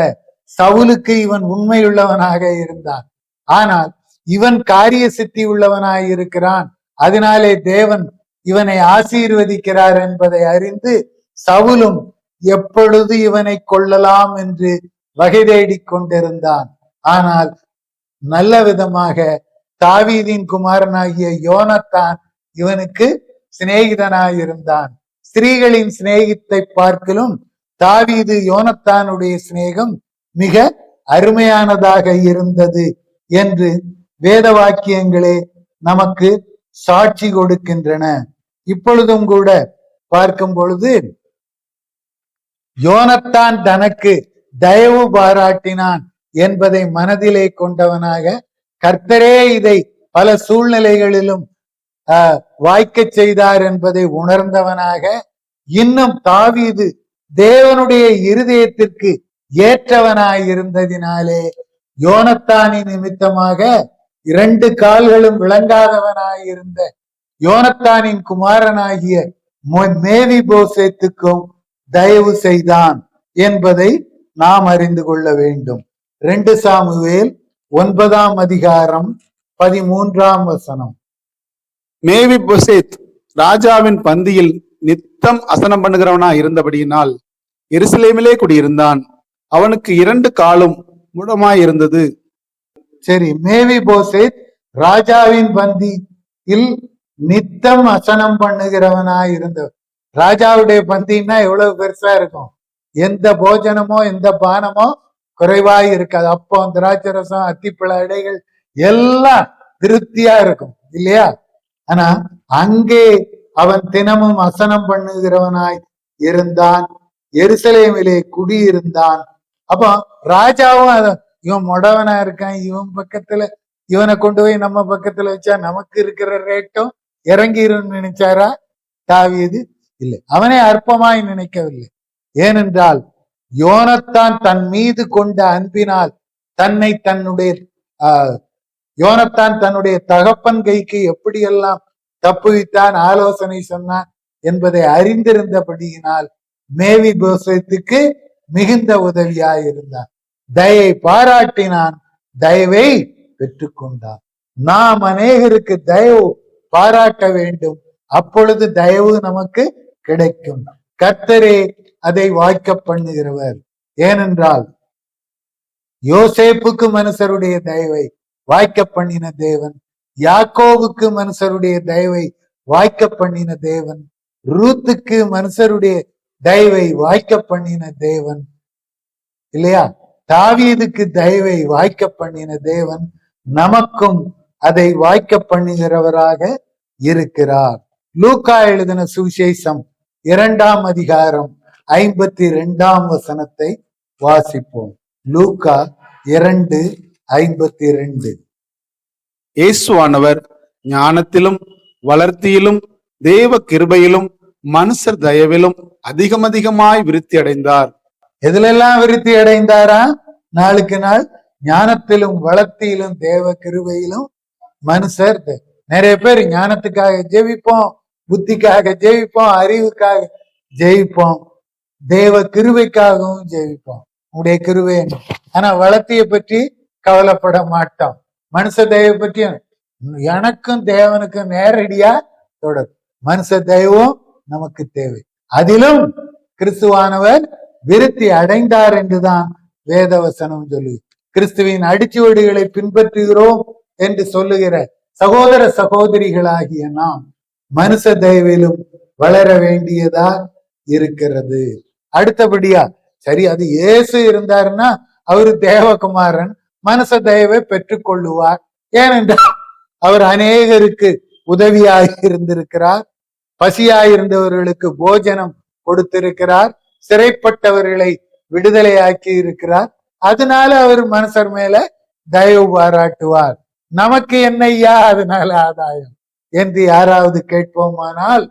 சவுலுக்கு இவன் உண்மையுள்ளவனாக இருந்தான். ஆனால் இவன் காரிய சித்தி உள்ளவனாய் இருக்கிறான். அதனாலே தேவன் இவனை ஆசீர்வதிக்கிறார் என்பதை அறிந்து சவுலும் எப்பொழுது இவனை கொள்ளலாம் என்று வகை தேடிக் கொண்டிருந்தான். ஆனால் நல்ல விதமாக தாவீதின் குமாரனாகிய யோனத்தான் இவனுக்கு சிநேகிதனாயிருந்தான். ஸ்திரீகளின் சிநேகித்தை பார்க்கலும் தாவீது யோனத்தானுடைய சிநேகம் மிக அருமையானதாக இருந்தது என்று வேத வாக்கியங்களே நமக்கு சாட்சி கொடுக்கின்றன. இப்பொழுதும் கூட பார்க்கும் பொழுது யோனத்தான் தனக்கு தயவு பாராட்டினான் என்பதை மனதிலே கொண்டவனாக, கர்த்தரே இதை பல சூழ்நிலைகளிலும் வாய்க்க செய்தார் என்பதை உணர்ந்தவனாக, இன்னும் தாவீது தேவனுடைய இருதயத்திற்கு ஏற்றவனாயிருந்ததினாலே யோனத்தானின் நிமித்தமாக 2 கால்களும் விளங்காதவனாயிருந்த யோனத்தானின் குமாரனாகிய மேவிபோசேத்துக்கும் தயவு செய்தான் என்பதை நாம் அறிந்து கொள்ள வேண்டும். 2 சாமுவேல் 9ஆம் அதிகாரம் 13ஆம் வசனம். மேவிபோசேத் ராஜாவின் பந்தியில் நித்தம் அசனம் பண்ணுகிறவனா இருந்தபடியினால் எருசலேமிலே குடியிருந்தான். அவனுக்கு 2 காலும் முடமாயிருந்தது. சரி, மேவிபோசேத் ராஜாவின் பந்தியில் நித்தம் அசனம் பண்ணுகிறவனாய் இருந்தவர். ராஜாவுடைய பந்தின்னா எவ்வளவு பெருசா இருக்கும். எந்த போஜனமோ எந்த பானமோ குறைவாய் இருக்காது. அப்பம், திராட்சரசம், அத்திப்பழ இடைகள் எல்லாம் திருப்தியா இருக்கும் இல்லையா? ஆனா அங்கே அவன் தினமும் அசனம் பண்ணுகிறவனாய் இருந்தான். எருசலேமிலே குடியிருந்தான். அப்போ ராஜாவும் இவன் முடவனா இருக்கான், இவன் பக்கத்துல இவனை கொண்டு போய் நம்ம பக்கத்துல வச்சா நமக்கு இருக்கிற ரேட்டும் இறங்கிரும் நினைச்சாரா தாவீது? இல்லை, அவனே அற்பமாய் நினைக்கவில்லை. ஏனென்றால் யோனத்தான் தன் மீது கொண்ட அன்பினால் யோனத்தான் தன்னுடைய தகப்பன் கைக்கு எப்படியெல்லாம் தப்புவித்தான், ஆலோசனை சொன்னான் என்பதை அறிந்திருந்தபடியினால் மேவிபோசேத்துக்கு மிகுந்த உதவியாயிருந்தான். தயை பாராட்டினான், தயவை பெற்றுக்கொண்டான். நாம் அநேகருக்கு தயவு பாராட்ட வேண்டும். அப்பொழுது தயவு நமக்கு கிடைக்கும். கர்த்தரே அதை வாய்க்க பண்ணுகிறவர். ஏனென்றால் யோசேப்புக்கு மனுஷருடைய தயவை வாய்க்க பண்ணின தேவன், யாக்கோவுக்கு மனுஷருடைய தயவை வாய்க்க பண்ணின தேவன், ரூத்துக்கு மனுஷருடைய தயவை வாய்க்க பண்ணின தேவன் இல்லையா? தாவீதுக்கு தயவை வாய்க்க பண்ணின தேவன் நமக்கும் அதை வாய்க்க பண்ணுகிறவராக இருக்கிறார். லூக்கா எழுதின சுவிசேஷம் 2ஆம் அதிகாரம் 52ஆம் வசனத்தை வாசிப்போம். லூக்கா 2:52. இயேசுவானவர் ஞானத்திலும் வளர்த்தியிலும் தேவ கிருபையிலும் மனுஷர் தயவிலும் அதிகமாய் விருத்தி அடைந்தார். எதுலெல்லாம் விருத்தி அடைந்தாரா? நாளுக்கு நாள் ஞானத்திலும் வளர்த்தியிலும் தேவ கிருபையிலும் மனுஷர். நிறைய பேர் ஞானத்துக்காக ஜெபிப்போம், புத்திக்காக ஜெபிப்போம், அறிவுக்காக ஜெயிப்போம், தேவ கிருபைக்காகவும் ஜெயிப்போம். உடைய கிருபை. ஆனா வளர்த்தியை பற்றி கவலைப்பட மாட்டோம். மனுஷ தயவை பற்றி எனக்கும் தேவனுக்கும் நேரடியா தொடரும். மனுஷ தெய்வம் நமக்கு தேவை. அதிலும் கிறிஸ்துவானவர் விருத்தி அடைந்தார் என்றுதான் வேதவசனம் சொல்லு. கிறிஸ்துவின் அடிச்சுவடுகளை பின்பற்றுகிறோம் என்று சொல்லுகிற சகோதர சகோதரிகளாகிய நாம் மனுஷ தயவிலும் வளர வேண்டியதா இருக்கிறது. அடுத்தபடியா, சரி, அது இயேசு இருந்தாருன்னா அவரு தேவகுமாரன், மனுஷ தயவை பெற்றுக்கொள்ளுவார். ஏனென்றால் அவர் அநேகருக்கு உதவியாக இருந்திருக்கிறார், பசியாயிருந்தவர்களுக்கு போஜனம் கொடுத்திருக்கிறார், சிறைப்பட்டவர்களை விடுதலையாக்கி இருக்கிறார். அதனால அவர் மனுஷர் மேல தயவு பாராட்டுவார். நமக்கு என்னையா அதனால ஆதாயம் என்று யாராவது கேட்போமானால்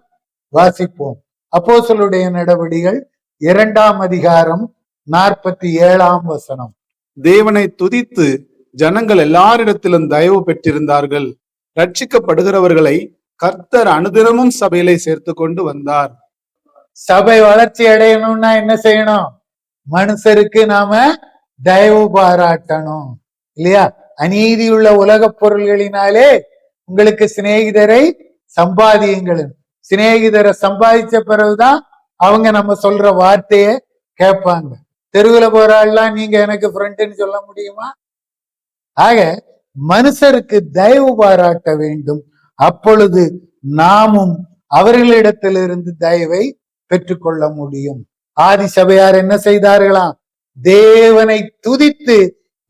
வாசிப்போம். அப்போஸ்தலருடைய நடவடிக்கைகள் 2ஆம் அதிகாரம் 47ஆம் வசனம். தேவனை துதித்து ஜனங்கள் எல்லாரிடத்திலும் தயவு பெற்றிருந்தார்கள். ரட்சிக்கப்படுகிறவர்களை கர்த்தர் அனுதினமும் சபையிலே சேர்த்து கொண்டு வந்தார். சபை வளர்ச்சி அடையணும்னா என்ன செய்யணும்? மனுஷருக்கு நாம தயவு பாராட்டணும், இல்லையா? அநீதியுள்ள உலக பொருள்களினாலே உங்களுக்கு சிநேகிதரை சம்பாதியுங்கள். சிநேகிதரை சம்பாதிச்ச பிறகுதான் அவங்க நம்ம சொல்ற வார்த்தைய கேட்பாங்க. தெருவுல போறாள்லாம் நீங்க எனக்கு ஃப்ரெண்டுன்னு சொல்ல முடியுமா? ஆக மனுஷருக்கு தயவு பாராட்ட வேண்டும். அப்பொழுது நாமும் அவர்களிடத்திலிருந்து தயவை பெற்றுக்கொள்ள முடியும். ஆதி சபையார் என்ன செய்தார்களாம்? தேவனை துதித்து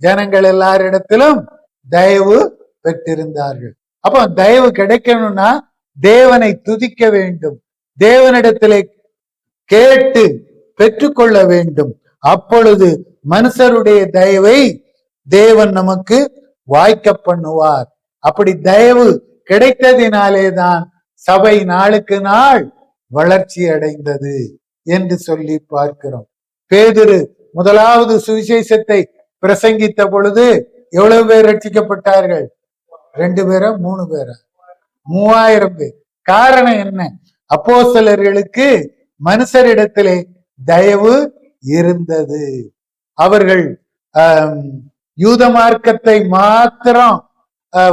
ஜனங்கள் எல்லாரிடத்திலும் தயவு பெற்றிருந்தார்கள். அப்போ தயவு கிடைக்கணும்னா தேவனை துதிக்க வேண்டும், தேவனிடத்திலே கேட்டு பெற்றுக்கொள்ள வேண்டும். அப்பொழுது மனுஷருடைய தயவை தேவன் நமக்கு வாய்க்க பண்ணுவார். அப்படி தயவு கிடைத்ததினாலேதான் சபை நாளுக்கு நாள் வளர்ச்சி அடைந்தது என்று சொல்லி பார்க்கிறோம். பேதுரு முதலாவது சுவிசேஷத்தை பிரசங்கித்த பொழுது எவ்வளவு பேர் ரட்சிக்கப்பட்டார்கள்? 2 பேரா 3 பேரா? 3000 பேர். காரணம் என்ன? அப்போஸ்தலர்களுக்கு மனுஷரிடத்திலே தயவு இருந்தது. அவர்கள் யூத மார்க்கத்தை மாத்திரம்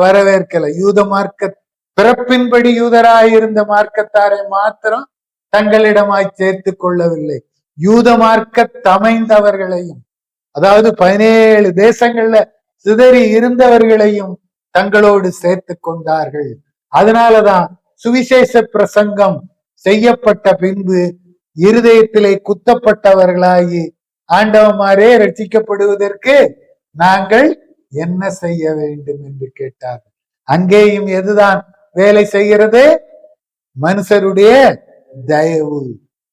வரவேற்கல. யூத மார்க்க பிறப்பின்படி யூதராயிருந்த மார்க்கத்தாரை மாத்திரம் தங்களிடமாய் சேர்த்து கொள்ளவில்லை. யூத மார்க்க தமைந்தவர்களையும், அதாவது 17 தேசங்கள்ல சிதறி இருந்தவர்களையும் தங்களோடு சேர்த்து கொண்டார்கள். அதனாலதான் சுவிசேஷ பிரசங்கம் செய்யப்பட்ட பின்பு இருதயத்திலே குத்தப்பட்டவர்களாகி ஆண்டவமாரே ரட்சிக்கப்படுவதற்கு நாங்கள் என்ன செய்ய வேண்டும் என்று கேட்டார்கள். அங்கேயும் எதுதான் வேலை செய்கிறது? மனுஷருடைய தயவு.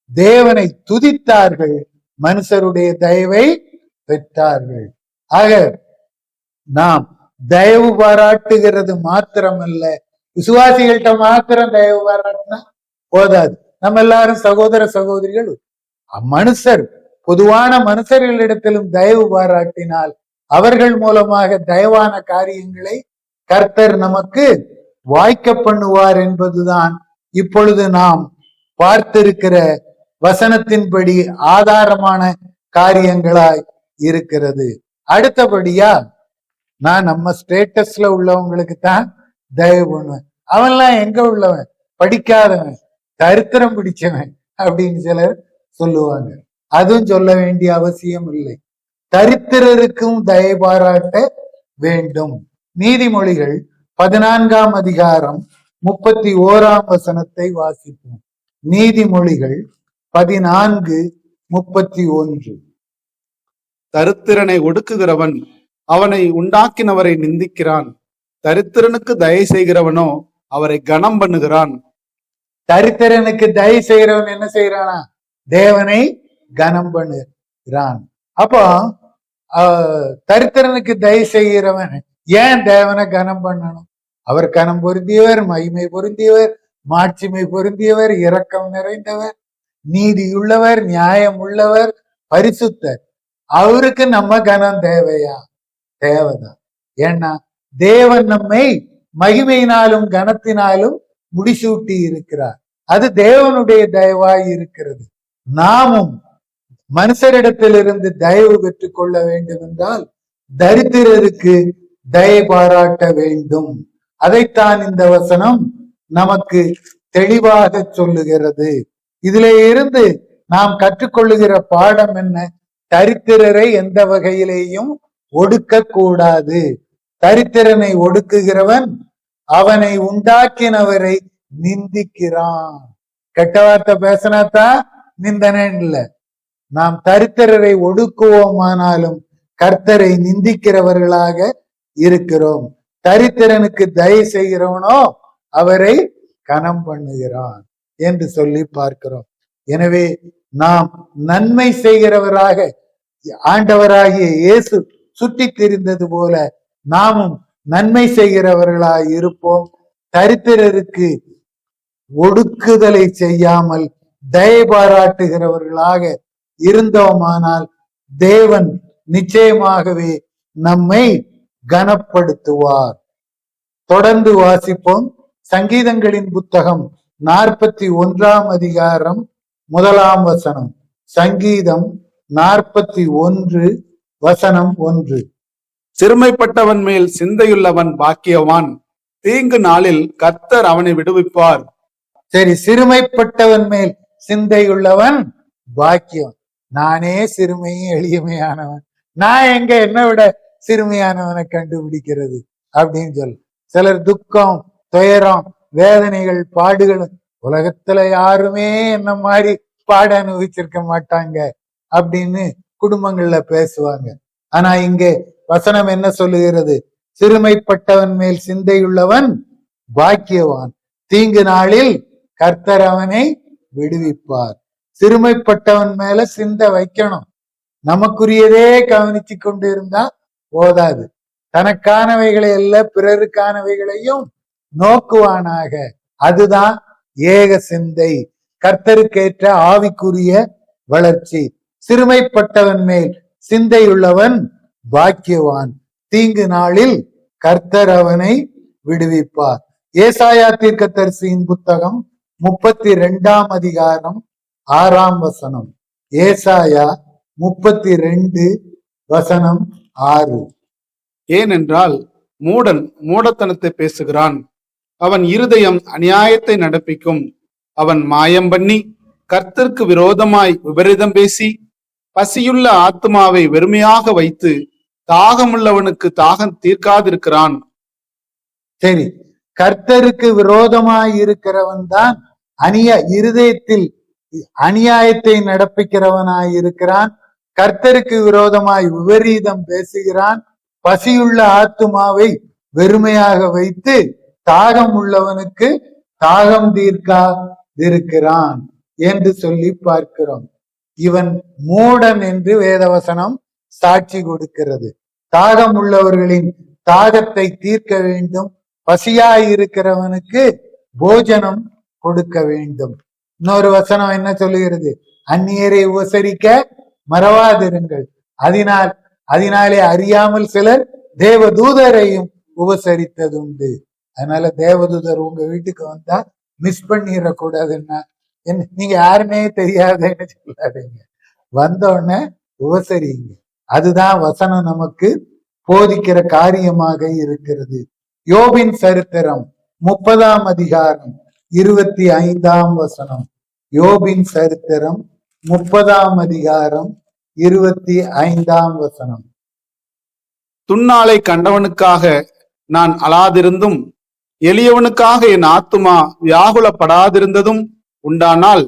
தேவனை துதித்தார்கள், மனுஷருடைய தயவை பெற்றார்கள். ஆக நாம் தயவு பாராட்டுகிறது மாத்திரமல்ல, விசுவாசிகள்கிட்ட மாத்திரம் தயவு பாராட்டினா போதாது. நம்ம எல்லாரும் சகோதர சகோதரிகள், மனுஷர் பொதுவான மனுஷர்களிடத்திலும் தயவு பாராட்டினால் அவர்கள் மூலமாக தயவான காரியங்களை கர்த்தர் நமக்கு வாய்க்க பண்ணுவார் என்பதுதான் இப்பொழுது நாம் பார்த்திருக்கிற வசனத்தின்படி ஆதாரமான காரியங்களாய் இருக்கிறது. அடுத்தபடியா நான் நம்ம ஸ்டேட்டஸ்ல உள்ளவங்களுக்கு தான் தயவு பண்ணுவேன். அவன்லாம் எங்க உள்ளவன்? படிக்காதவன், தரித்திரம் பிடிச்சவன் அப்படின்னு சிலர் சொல்லுவாங்க. அதுவும் சொல்ல வேண்டிய அவசியம் இல்லை. தரித்திரருக்கும் தயை பாராட்ட வேண்டும். நீதிமொழிகள் 14ஆம் அதிகாரம் 31ஆம் வசனத்தை வாசிப்போம். நீதிமொழிகள் 14:31. தரித்திரனை ஒடுக்குகிறவன் அவனை உண்டாக்கினவரை நிந்திக்கிறான், தரித்திரனுக்கு தயை செய்கிறவனோ அவரை கனம் பண்ணுகிறான். தரித்திரனுக்கு தயை செய்கிறவன் என்ன செய்யறானா? தேவனை கனம் பண்ணுகிறான். அப்போ தரித்திரனுக்கு தயை செய்கிறவன் ஏன் தேவனை கனம் பண்ணணும்? அவர் கனம் பொருந்தியவர், மகிமை பொருந்தியவர், மாட்சிமை பொருந்தியவர், இரக்கம் நிறைந்தவர், நீதியுள்ளவர், நியாயம் உள்ளவர், பரிசுத்தர். அவருக்கு நம்ம கனம் தேவையா? தேவைதான். ஏன்னா தேவன் நம்மை மகிமையினாலும் கனத்தினாலும் முடிசூட்டி இருக்கிறார். அது தேவனுடைய தயவாய் இருக்கிறது. நாமும் மனுஷரிடத்திலிருந்து தயவு பெற்றுக் கொள்ள வேண்டும் என்றால் தரித்திரருக்கு தயை பாராட்ட வேண்டும். அதைத்தான் இந்த வசனம் நமக்கு தெளிவாக சொல்லுகிறது. இதிலே இருந்து நாம் கற்றுக்கொள்ளுகிற பாடம் என்ன? தரித்திரரை எந்த வகையிலேயும் ஒடுக்க கூடாது. தரித்திரனை ஒடுக்குகிறவன் அவனை உண்டாக்கினவரை நிந்திக்கிறான். கெட்ட வார்த்தை பேசினாத்தான் நிந்தனை இல்ல. நாம் தரித்திரரை ஒடுக்குவோமானாலும் கர்த்தரை நிந்திக்கிறவர்களாக இருக்கிறோம். தரித்திரனுக்கு தயவு செய்கிறவனோ அவரை கனம் பண்ணுகிறான் என்று சொல்லி பார்க்கிறோம். எனவே நாம் நன்மை செய்கிறவராக ஆண்டவராகிய இயேசு சுற்றி திரிந்தது போல நாமும் நன்மை செய்கிறவர்களாய் இருப்போம். தரித்திரருக்கு ஒடுக்குதலை செய்யாமல் தயை பாராட்டுகிறவர்களாக இருந்தோமானால் தேவன் நிச்சயமாகவே நம்மை கனப்படுத்துவார். தொடர்ந்து வாசிப்போம். சங்கீதங்களின் புத்தகம் 41 அதிகாரம் 1 வசனம். சங்கீதம் 41 வசனம் 1. சிறுமைப்பட்டவன் மேல் சிந்தையுள்ளவன் பாக்கியவான், தீங்கு நாளில் கர்த்தர் அவனை விடுவிப்பார். சரி, சிறுமைப்பட்டவன் மேல் சிந்தையுள்ளவன் பாக்கியம். நானே சிறுமையும் எளிமையானவன், நான் எங்க என்னை விட சிறுமையானவனை கண்டுபிடிக்கிறது அப்படின்னு சொல்லு. சிலர் துக்கம், துயரம், வேதனைகள், பாடுகள், உலகத்துல யாருமே என்ன மாதிரி பாட அனுபவிச்சிருக்க மாட்டாங்க அப்படின்னு குடும்பங்கள்ல பேசுவாங்க. ஆனா இங்கே வசனம் என்ன சொல்லுகிறது? சிறுமைப்பட்டவன் மேல் சிந்தையுள்ளவன் பாக்கியவான், தீங்கு நாளில் கர்த்தர் அவனை விடுவிப்பார். சிறுமைப்பட்டவன் மேல சிந்தை வைக்கணும். நமக்குரியதே கவனிச்சு கொண்டு இருந்தா போதாது. தனக்கானவைகளை அல்ல பிறருக்கானவைகளையும் நோக்குவானாக. அதுதான் ஏக சிந்தை, கர்த்தருக்கேற்ற ஆவிக்குரிய வளர்ச்சி. சிறுமைப்பட்டவன் மேல் சிந்தையுள்ளவன் பாக்கியவான், தீங்கு நாளில் கர்த்தர் அவனை விடுவிப்பார். ஏசாயா தீர்க்கதரிசியின் புத்தகம் 32 அதிகாரம் 6 வசனம். ஏசாயா 32 வசனம் 6. ஏனென்றால் மூடன் மூடத்தனத்தை பேசுகிறான், அவன் இருதயம் அநியாயத்தை நடப்பிக்கும். அவன் மாயம் பண்ணி கர்த்தருக்கு விரோதமாய் விபரீதம் பேசி பசியுள்ள ஆத்மாவை வெறுமையாக வைத்து தாகமுள்ளவனுக்கு தாகம் தீர்க்காதிருக்கிறான். சரி, கர்த்தருக்கு விரோதமாய் இருக்கிறவன் தான் இருதயத்தில் அநியாயத்தை நடப்பிக்கிறவனாய் இருக்கிறான். கர்த்தருக்கு விரோதமாய் விபரீதம் பேசுகிறான். பசியுள்ள ஆத்துமாவை வெறுமையாக வைத்து தாகம் உள்ளவனுக்கு தாகம் தீர்க்காதிருக்கிறான் என்று சொல்லி பார்க்கிறோம். இவன் மூடன் என்று வேதவசனம் சாட்சி கொடுக்கிறது. தாகம் உள்ளவர்களின் தாகத்தை தீர்க்க வேண்டும். பசியாயிருக்கிறவனுக்கு போஜனம் கொடுக்க வேண்டும். இன்னொரு வசனம் என்ன சொல்லுகிறது? அந்நியரை உபசரிக்க மறவாதிருங்கள், அதனாலே அறியாமல் சிலர் தேவதூதரையும் உபசரித்ததுண்டு. அதனால தேவதூதர் உங்க வீட்டுக்கு வந்தா மிஸ் பண்ணிடக்கூடாதுன்னா நீங்க யாருமே தெரியாதுன்னு சொல்லாதீங்க, வந்த உடனே உபசரிங்க. அதுதான் வசனம் நமக்கு போதிக்கிற காரியமாக இருக்கிறது. யோபின் சரித்திரம் 30 அதிகாரம் 25 வசனம். யோபின் சரித்திரம் 30 அதிகாரம் 25 வசனம். துன்னாலை கண்டவனுக்காக நான் அழாதிருந்தும் எளியவனுக்காக என் ஆத்துமா வியாகுலப்படாதிருந்ததும் உண்டானால்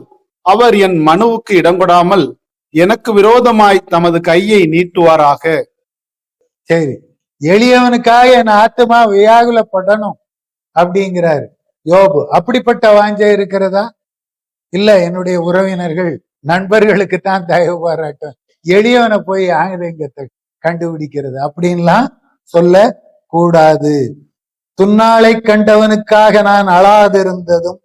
அவர் என் மனுவுக்கு இடங்கொடாமல் எனக்கு விரோதமாய் தமது கையை நீட்டுவாராக. சரி, எளியவனுக்காக என் ஆத்துமா வியாகுலப்படணும் அப்படிங்கிறாரு யோபு. அப்படிப்பட்ட வாஞ்சை இருக்கிறதா? இல்ல, என்னுடைய உறவினர்கள் நண்பர்களுக்கு தான் தயவு பாராட்டும், எளியவனை போய் ஆயுதங்கத்தை கண்டுபிடிக்கிறது அப்படின்லாம் சொல்ல கூடாது. துன்னாலை கண்டவனுக்காக நான் அழாதிருந்ததும்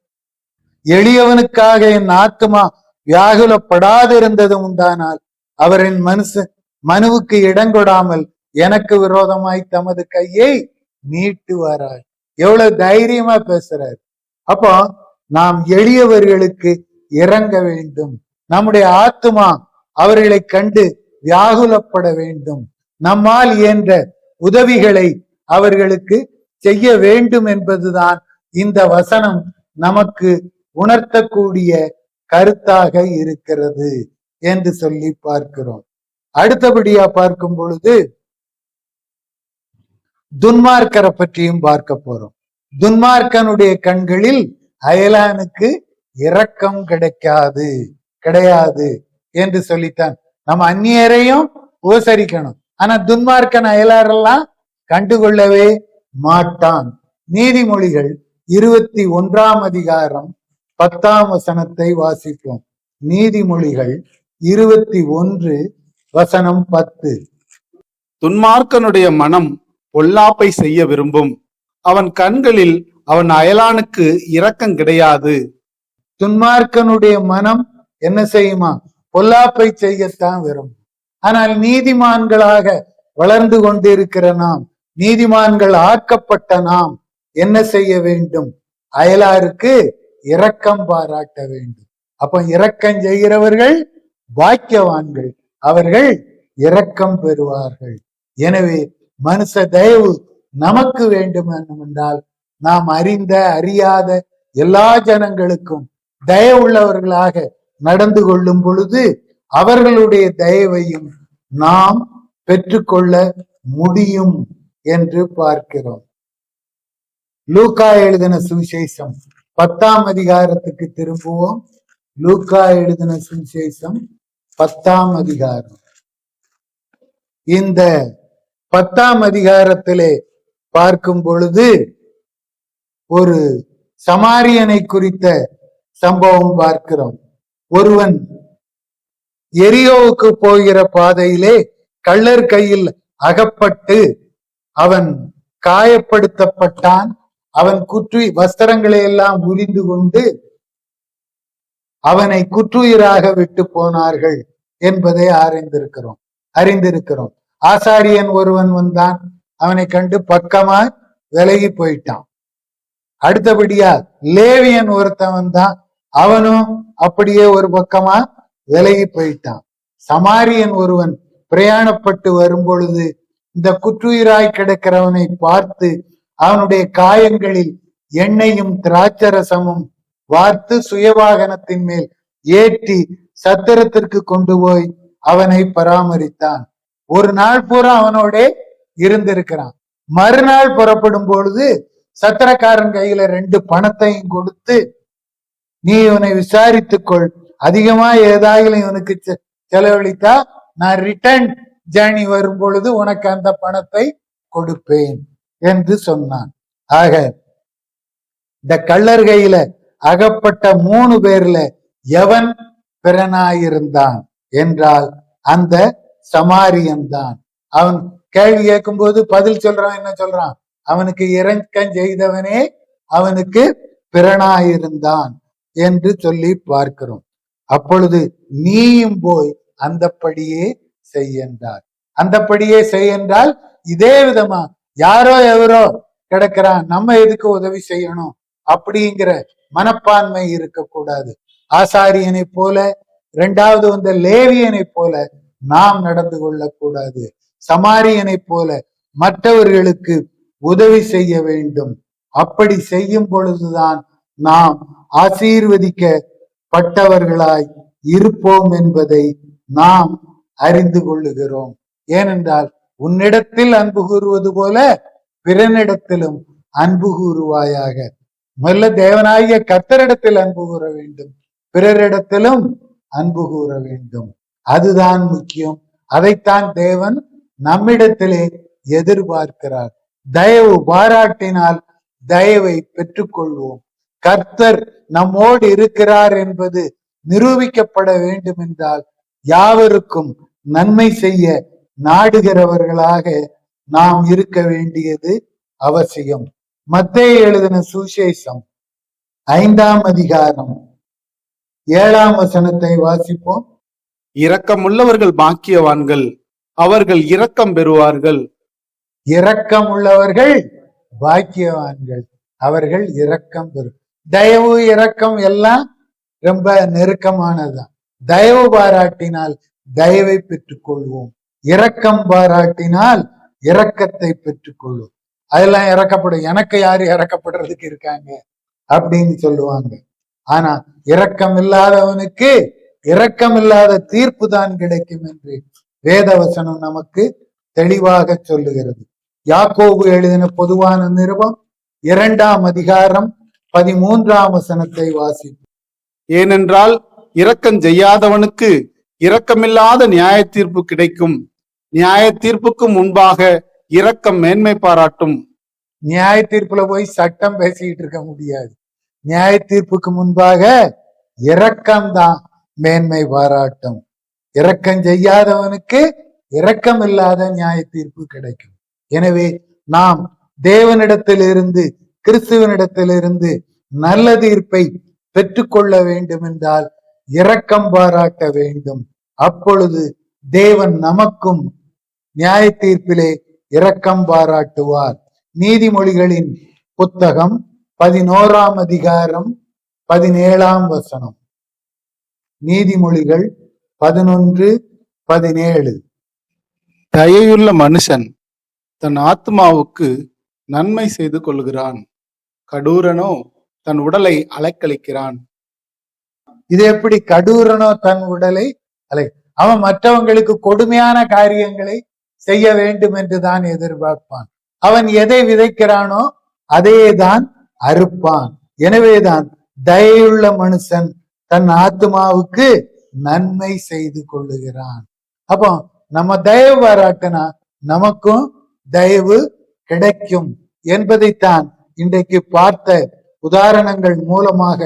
எளியவனுக்காக என் ஆத்துமா வியாகுலப்படாதிருந்ததும் உண்டானால் அவர் என் மனுவுக்கு இடங்கொடாமல் எனக்கு விரோதமாய் தமது கையை நீட்டுவாராய். எவ்வளவு தைரியமா பேசுறாரு. அப்போ நாம் எளியவர்களுக்கு இறங்க வேண்டும். நம்முடைய ஆத்துமா அவர்களை கண்டு வியாகுலப்பட வேண்டும். நம்மால் இயன்ற உதவிகளை அவர்களுக்கு செய்ய வேண்டும் என்பதுதான் இந்த வசனம் நமக்கு உணர்த்தக்கூடிய கருத்தாக இருக்கிறது என்று சொல்லி பார்க்கிறோம். அடுத்தபடியா பார்க்கும் பொழுது துன்மார்க்கரை பற்றியும் பார்க்க போறோம். துன்மார்க்கனுடைய கண்களில் அயலானுக்கு இரக்கம் கிடையாது என்று சொல்லித்தான். நம்ம அந்நியரையும் உபசரிக்கணும், ஆனா துன்மார்க்கன் அயலாரெல்லாம் கண்டுகொள்ளவே மாட்டான். நீதிமொழிகள் 21 அதிகாரம் 10 வாசிப்போம். நீதிமொழிகள் 21:10. துன்மார்க்கனுடைய மனம் பொல்லாப்பை செய்ய விரும்பும், அவன் கண்களில் அவன் அயலானுக்கு இரக்கம் கிடையாது. துன்மார்க்கனுடைய மனம் என்ன செய்யுமா? பொல்லாப்பை செய்யத்தான் விரும்பும். ஆனால் நீதிமான்களாக வளர்ந்து கொண்டிருக்கிற நாம், நீதிமான்கள் ஆக்கப்பட்ட நாம் என்ன செய்ய வேண்டும்? அயலாருக்கு இரக்கம் பாராட்ட வேண்டும். அப்ப இரக்கம் செய்கிறவர்கள் பாக்கியவான்கள், அவர்கள் இரக்கம் பெறுவார்கள். எனவே மனுஷ தயவு நமக்கு வேண்டும் என்றால் நாம் அறிந்த அறியாத எல்லா ஜனங்களுக்கும் தயவுள்ளவர்களாக நடந்து கொள்ளும் பொழுது அவர்களுடைய தயவையும் நாம் பெற்றுக்கொள்ள முடியும் என்று பார்க்கிறோம். லூக்கா எழுதின சுவிசேஷம் 10 அதிகாரத்துக்கு திரும்புவோம். லூக்கா எழுதின சுவிசேஷம் 10 அதிகாரம். இந்த 10 அதிகாரத்திலே பார்க்கும் பொழுது ஒரு சமாரியனை குறித்த சம்பவம் பார்க்கிறோம். ஒருவன் எரியோவுக்கு போகிற பாதையிலே கள்ளர் கையில் அகப்பட்டு அவன் காயப்படுத்தப்பட்டான். அவன் வஸ்திரங்களை எல்லாம் உரிந்து கொண்டு அவனை குற்றுயிராக விட்டு போனார்கள் என்பதை அறிந்திருக்கிறோம். ஆசாரியன் ஒருவன் வந்தான், அவனை கண்டு பக்கமா விலகி போயிட்டான். அடுத்தபடியா லேவியன் ஒருத்தன் வந்தான், அவனும் அப்படியே ஒரு பக்கமா விலகி போயிட்டான். சமாரியன் ஒருவன் பிரயாணப்பட்டு வரும் பொழுது இந்த குற்றுயிராய் கிடக்கிறவனை பார்த்து அவனுடைய காயங்களில் எண்ணெயும் திராட்சரசமும் வார்த்து சுயவாகனத்தின் மேல் ஏற்றி சத்திரத்திற்கு கொண்டு போய் அவனை பராமரித்தான். ஒரு நாள் பூரா அவனோட இருந்திருக்கிறான். மறுநாள் புறப்படும் பொழுது சத்திரக்காரன் கையில 2 பணத்தையும் கொடுத்து, நீ இவனை விசாரித்துக்கொள், அதிகமா ஏதாயிலும் இவனுக்கு செலவழித்தா நான் ரிட்டர்ன் ஜேர்னி வரும் பொழுது உனக்கு அந்த பணத்தை கொடுப்பேன் என்று சொன்னான். ஆக இந்த கள்ளர் கையில அகப்பட்ட 3 பேர்ல எவன் பிறனாயிருந்தான் என்றால் அந்த சமாரியன் தான். அவன் கேள்வி கேட்கும் போது பதில் சொல்றான். என்ன சொல்றான்? அவனுக்கு இரக்கம் செய்தவனே அவனுக்கு பிறனாயிருந்தான் என்று சொல்லி பார்க்கிறோம். அப்பொழுது நீயும் போய் அந்தப்படியே செய்யன்றார். அந்தப்படியே செய்யன்றால் இதே விதமா யாரோ எவரோ கிடக்கிறான், நம்ம எதுக்கு உதவி செய்யணும் அப்படிங்கிற மனப்பான்மை இருக்கக்கூடாது. ஆசாரியனை போல, 2வது வந்த லேவியனை போல நாம் நடந்து கொள்ளக்கூடாது. சமாரியனை போல மற்றவர்களுக்கு உதவி செய்ய வேண்டும். அப்படி செய்யும் பொழுதுதான் நாம் ஆசீர்வதிக்கப்பட்டவர்களாய் இருப்போம் என்பதை நாம் அறிந்து கொள்ளுகிறோம். ஏனென்றால் உன்னிடத்தில் அன்பு கூறுவது போல பிறனிடத்திலும் அன்பு கூறுவாயாக. முதல்ல தேவனாகிய கர்த்தரிடத்தில் அன்பு கூற வேண்டும், பிறரிடத்திலும் அன்பு கூற வேண்டும். அதுதான் முக்கியம். அதைத்தான் தேவன் நம்மிடத்திலே எதிர்பார்க்கிறார். தயவு பாராட்டினால் தயவை பெற்றுக்கொள்வோம். கர்த்தர் நம்மோடு இருக்கிறார் என்பது நிரூபிக்கப்பட வேண்டும் என்றால் யாவருக்கும் நன்மை செய்ய நாடுகிறவர்களாக நாம் இருக்க வேண்டியது அவசியம். மத்தேயு எழுதின சுவிசேஷம் 5 அதிகாரம் 7 வாசிப்போம். இரக்கமுள்ளவர்கள் பாக்கியவான்கள், அவர்கள் இரக்கம் பெறுவார்கள். இரக்கம் உள்ளவர்கள் பாக்கியவான்கள், அவர்கள் இரக்கம் பெறும். தயவு இரக்கம் எல்லாம் ரொம்ப நெருக்கமானதுதான். தயவு பாராட்டினால் தயவை பெற்றுக் கொள்வோம், இரக்கம் பாராட்டினால் இரக்கத்தை பெற்றுக் கொள்வோம். அதெல்லாம் இறக்கப்படும். எனக்கு யாரு இறக்கப்படுறதுக்கு இருக்காங்க அப்படின்னு சொல்லுவாங்க. ஆனா இரக்கம் இல்லாதவனுக்கு இரக்கமில்லாத தீர்ப்பு தான் கிடைக்கும் என்று வேதவசனம் நமக்கு தெளிவாக சொல்லுகிறது. யாக்கோபு எழுதின பொதுவான நிருபம் 2ஆம் அதிகாரம் 13ஆம் வசனத்தை வாசிப்போம். ஏனென்றால் இரக்கம் செய்யாதவனுக்கு இரக்கமில்லாத நியாய தீர்ப்பு கிடைக்கும். நியாய தீர்ப்புக்கு முன்பாக இரக்கம் மேன்மை பாராட்டும். நியாய தீர்ப்புல போய் சட்டம் பேசிக்கிட்டு இருக்க முடியாது. நியாய தீர்ப்புக்கு முன்பாக இரக்கம்தான் மேன்மை பாராட்டும். இரக்கம் செய்யாதவனுக்கு இரக்கம் இல்லாத நியாய தீர்ப்பு கிடைக்கும். எனவே நாம் தேவனிடத்திலிருந்து கிறிஸ்துவனிடத்திலிருந்து நல்ல தீர்ப்பை பெற்றுக்கொள்ள வேண்டும் என்றால் இரக்கம் பாராட்ட வேண்டும். அப்பொழுது தேவன் நமக்கும் நியாய தீர்ப்பிலே இரக்கம் பாராட்டுவார். நீதிமொழிகளின் புத்தகம் 11ஆம் அதிகாரம் 17ஆம் வசனம். நீதிமொழிகள் 11:17. தயையுள்ள மனுஷன் தன் ஆத்மாவுக்கு நன்மை செய்து கொள்கிறான், கடூரனோ தன் உடலை அலைக்கழிக்கிறான். இது எப்படி? கடூரனோ தன் உடலை அவன் மற்றவங்களுக்கு கொடுமையான காரியங்களை செய்ய வேண்டும் என்றுதான் எதிர்பார்ப்பான். அவன் எதை விதைக்கிறானோ அதையேதான் அறுப்பான். எனவேதான் தயையுள்ள மனுஷன் தன் ஆத்மாவுக்கு நன்மை செய்து கொள்ளுகிறான். அப்போ நம்ம தயவு பாராட்டினா நமக்கும் தயவு கிடைக்கும் என்பதைத்தான் இன்றைக்கு பார்த்த உதாரணங்கள் மூலமாக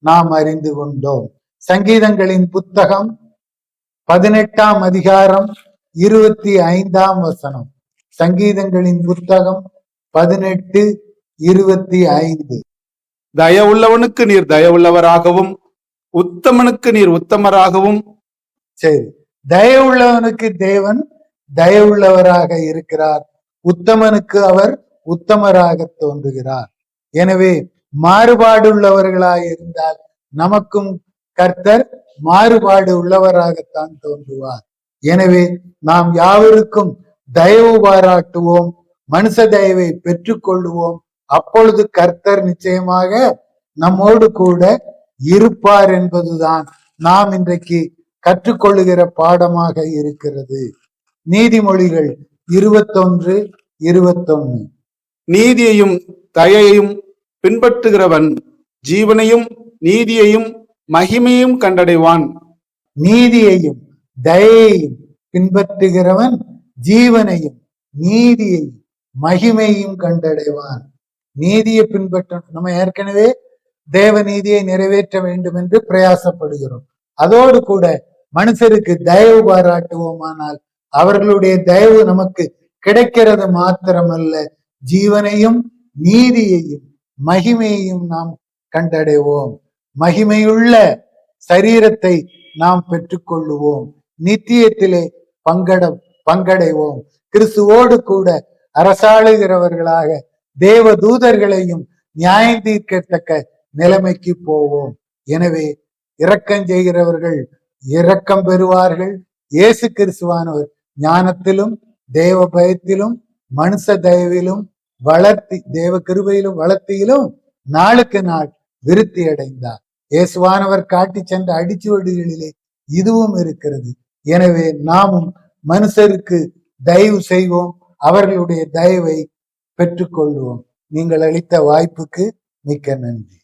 நாம் அறிந்து கொண்டோம். சங்கீதங்களின் புத்தகம் 18ஆம் அதிகாரம் 25ஆம் வசனம். சங்கீதங்களின் புத்தகம் 18:25. தயவுள்ளவனுக்கு நீர் தயவுள்ளவராகவும் உத்தமனுக்கு நீர் உத்தமராகவும். சரி, தயவுள்ளவனுக்கு தேவன் தயவுள்ளவராக இருக்கிறார், உத்தமனுக்கு அவர் உத்தமராக தோன்றுகிறார். எனவே மாறுபாடு உள்ளவர்களாக இருந்தால் நமக்கும் கர்த்தர் மாறுபாடு உள்ளவராகத்தான் தோன்றுவார். எனவே நாம் யாவருக்கும் தயவு பாராட்டுவோம், மனுஷ தயவை பெற்றுக்கொள்ளுவோம். அப்பொழுது கர்த்தர் நிச்சயமாக நம்மோடு கூட இருப்பார் என்பதுதான் நாம் இன்றைக்கு கற்றுக்கொள்ளுகிற பாடமாக இருக்கிறது. நீதிமொழிகள் 21:21. நீதியையும் தயையையும் பின்பற்றுகிறவன் ஜீவனையும் நீதியையும் மகிமையும் கண்டடைவான். நீதியையும் தயையையும் பின்பற்றுகிறவன் ஜீவனையும் நீதியையும் மகிமையும் கண்டடைவான். நீதியை பின்பற்ற நம்ம ஏற்கனவே தேவ நீதியை நிறைவேற்ற வேண்டும் என்று பிரயாசப்படுகிறோம். அதோடு கூட மனுஷருக்கு தயவு பாராட்டுவோமானால் அவர்களுடைய தயவு நமக்கு கிடைக்கிறது மாத்திரமல்ல, ஜீவனையும் நீதியையும் மகிமையையும் நாம் கண்டடைவோம். மகிமையுள்ள சரீரத்தை நாம் பெற்றுக்கொள்ளுவோம். நித்தியத்திலே பங்கடைவோம். கிறிஸ்துவோடு கூட அரசாளுகிறவர்களாக தேவ தூதர்களையும் நியாயம் தீர்க்கத்தக்க நிலைமைக்கு போவோம். எனவே இரக்கம் செய்கிறவர்கள் இரக்கம் பெறுவார்கள். இயேசு கிறிஸ்துவானவர் ஞானத்திலும் தேவ பயத்திலும் மனுஷ தயவிலும் வளர்த்தி தேவ கிருபையிலும் வளர்த்தியிலும் நாளுக்கு நாள் விருத்தி அடைந்தார். இயேசுவானவர் காட்டி சென்ற அடிச்சுவடுகளிலே இதுவும் இருக்கிறது. எனவே நாமும் மனுஷருக்கு தயவு செய்வோம், அவர்களுடைய தயவை பெற்றுக்கொள்வோம். நீங்கள் அளித்த வாய்ப்புக்கு மிக்க நன்றி.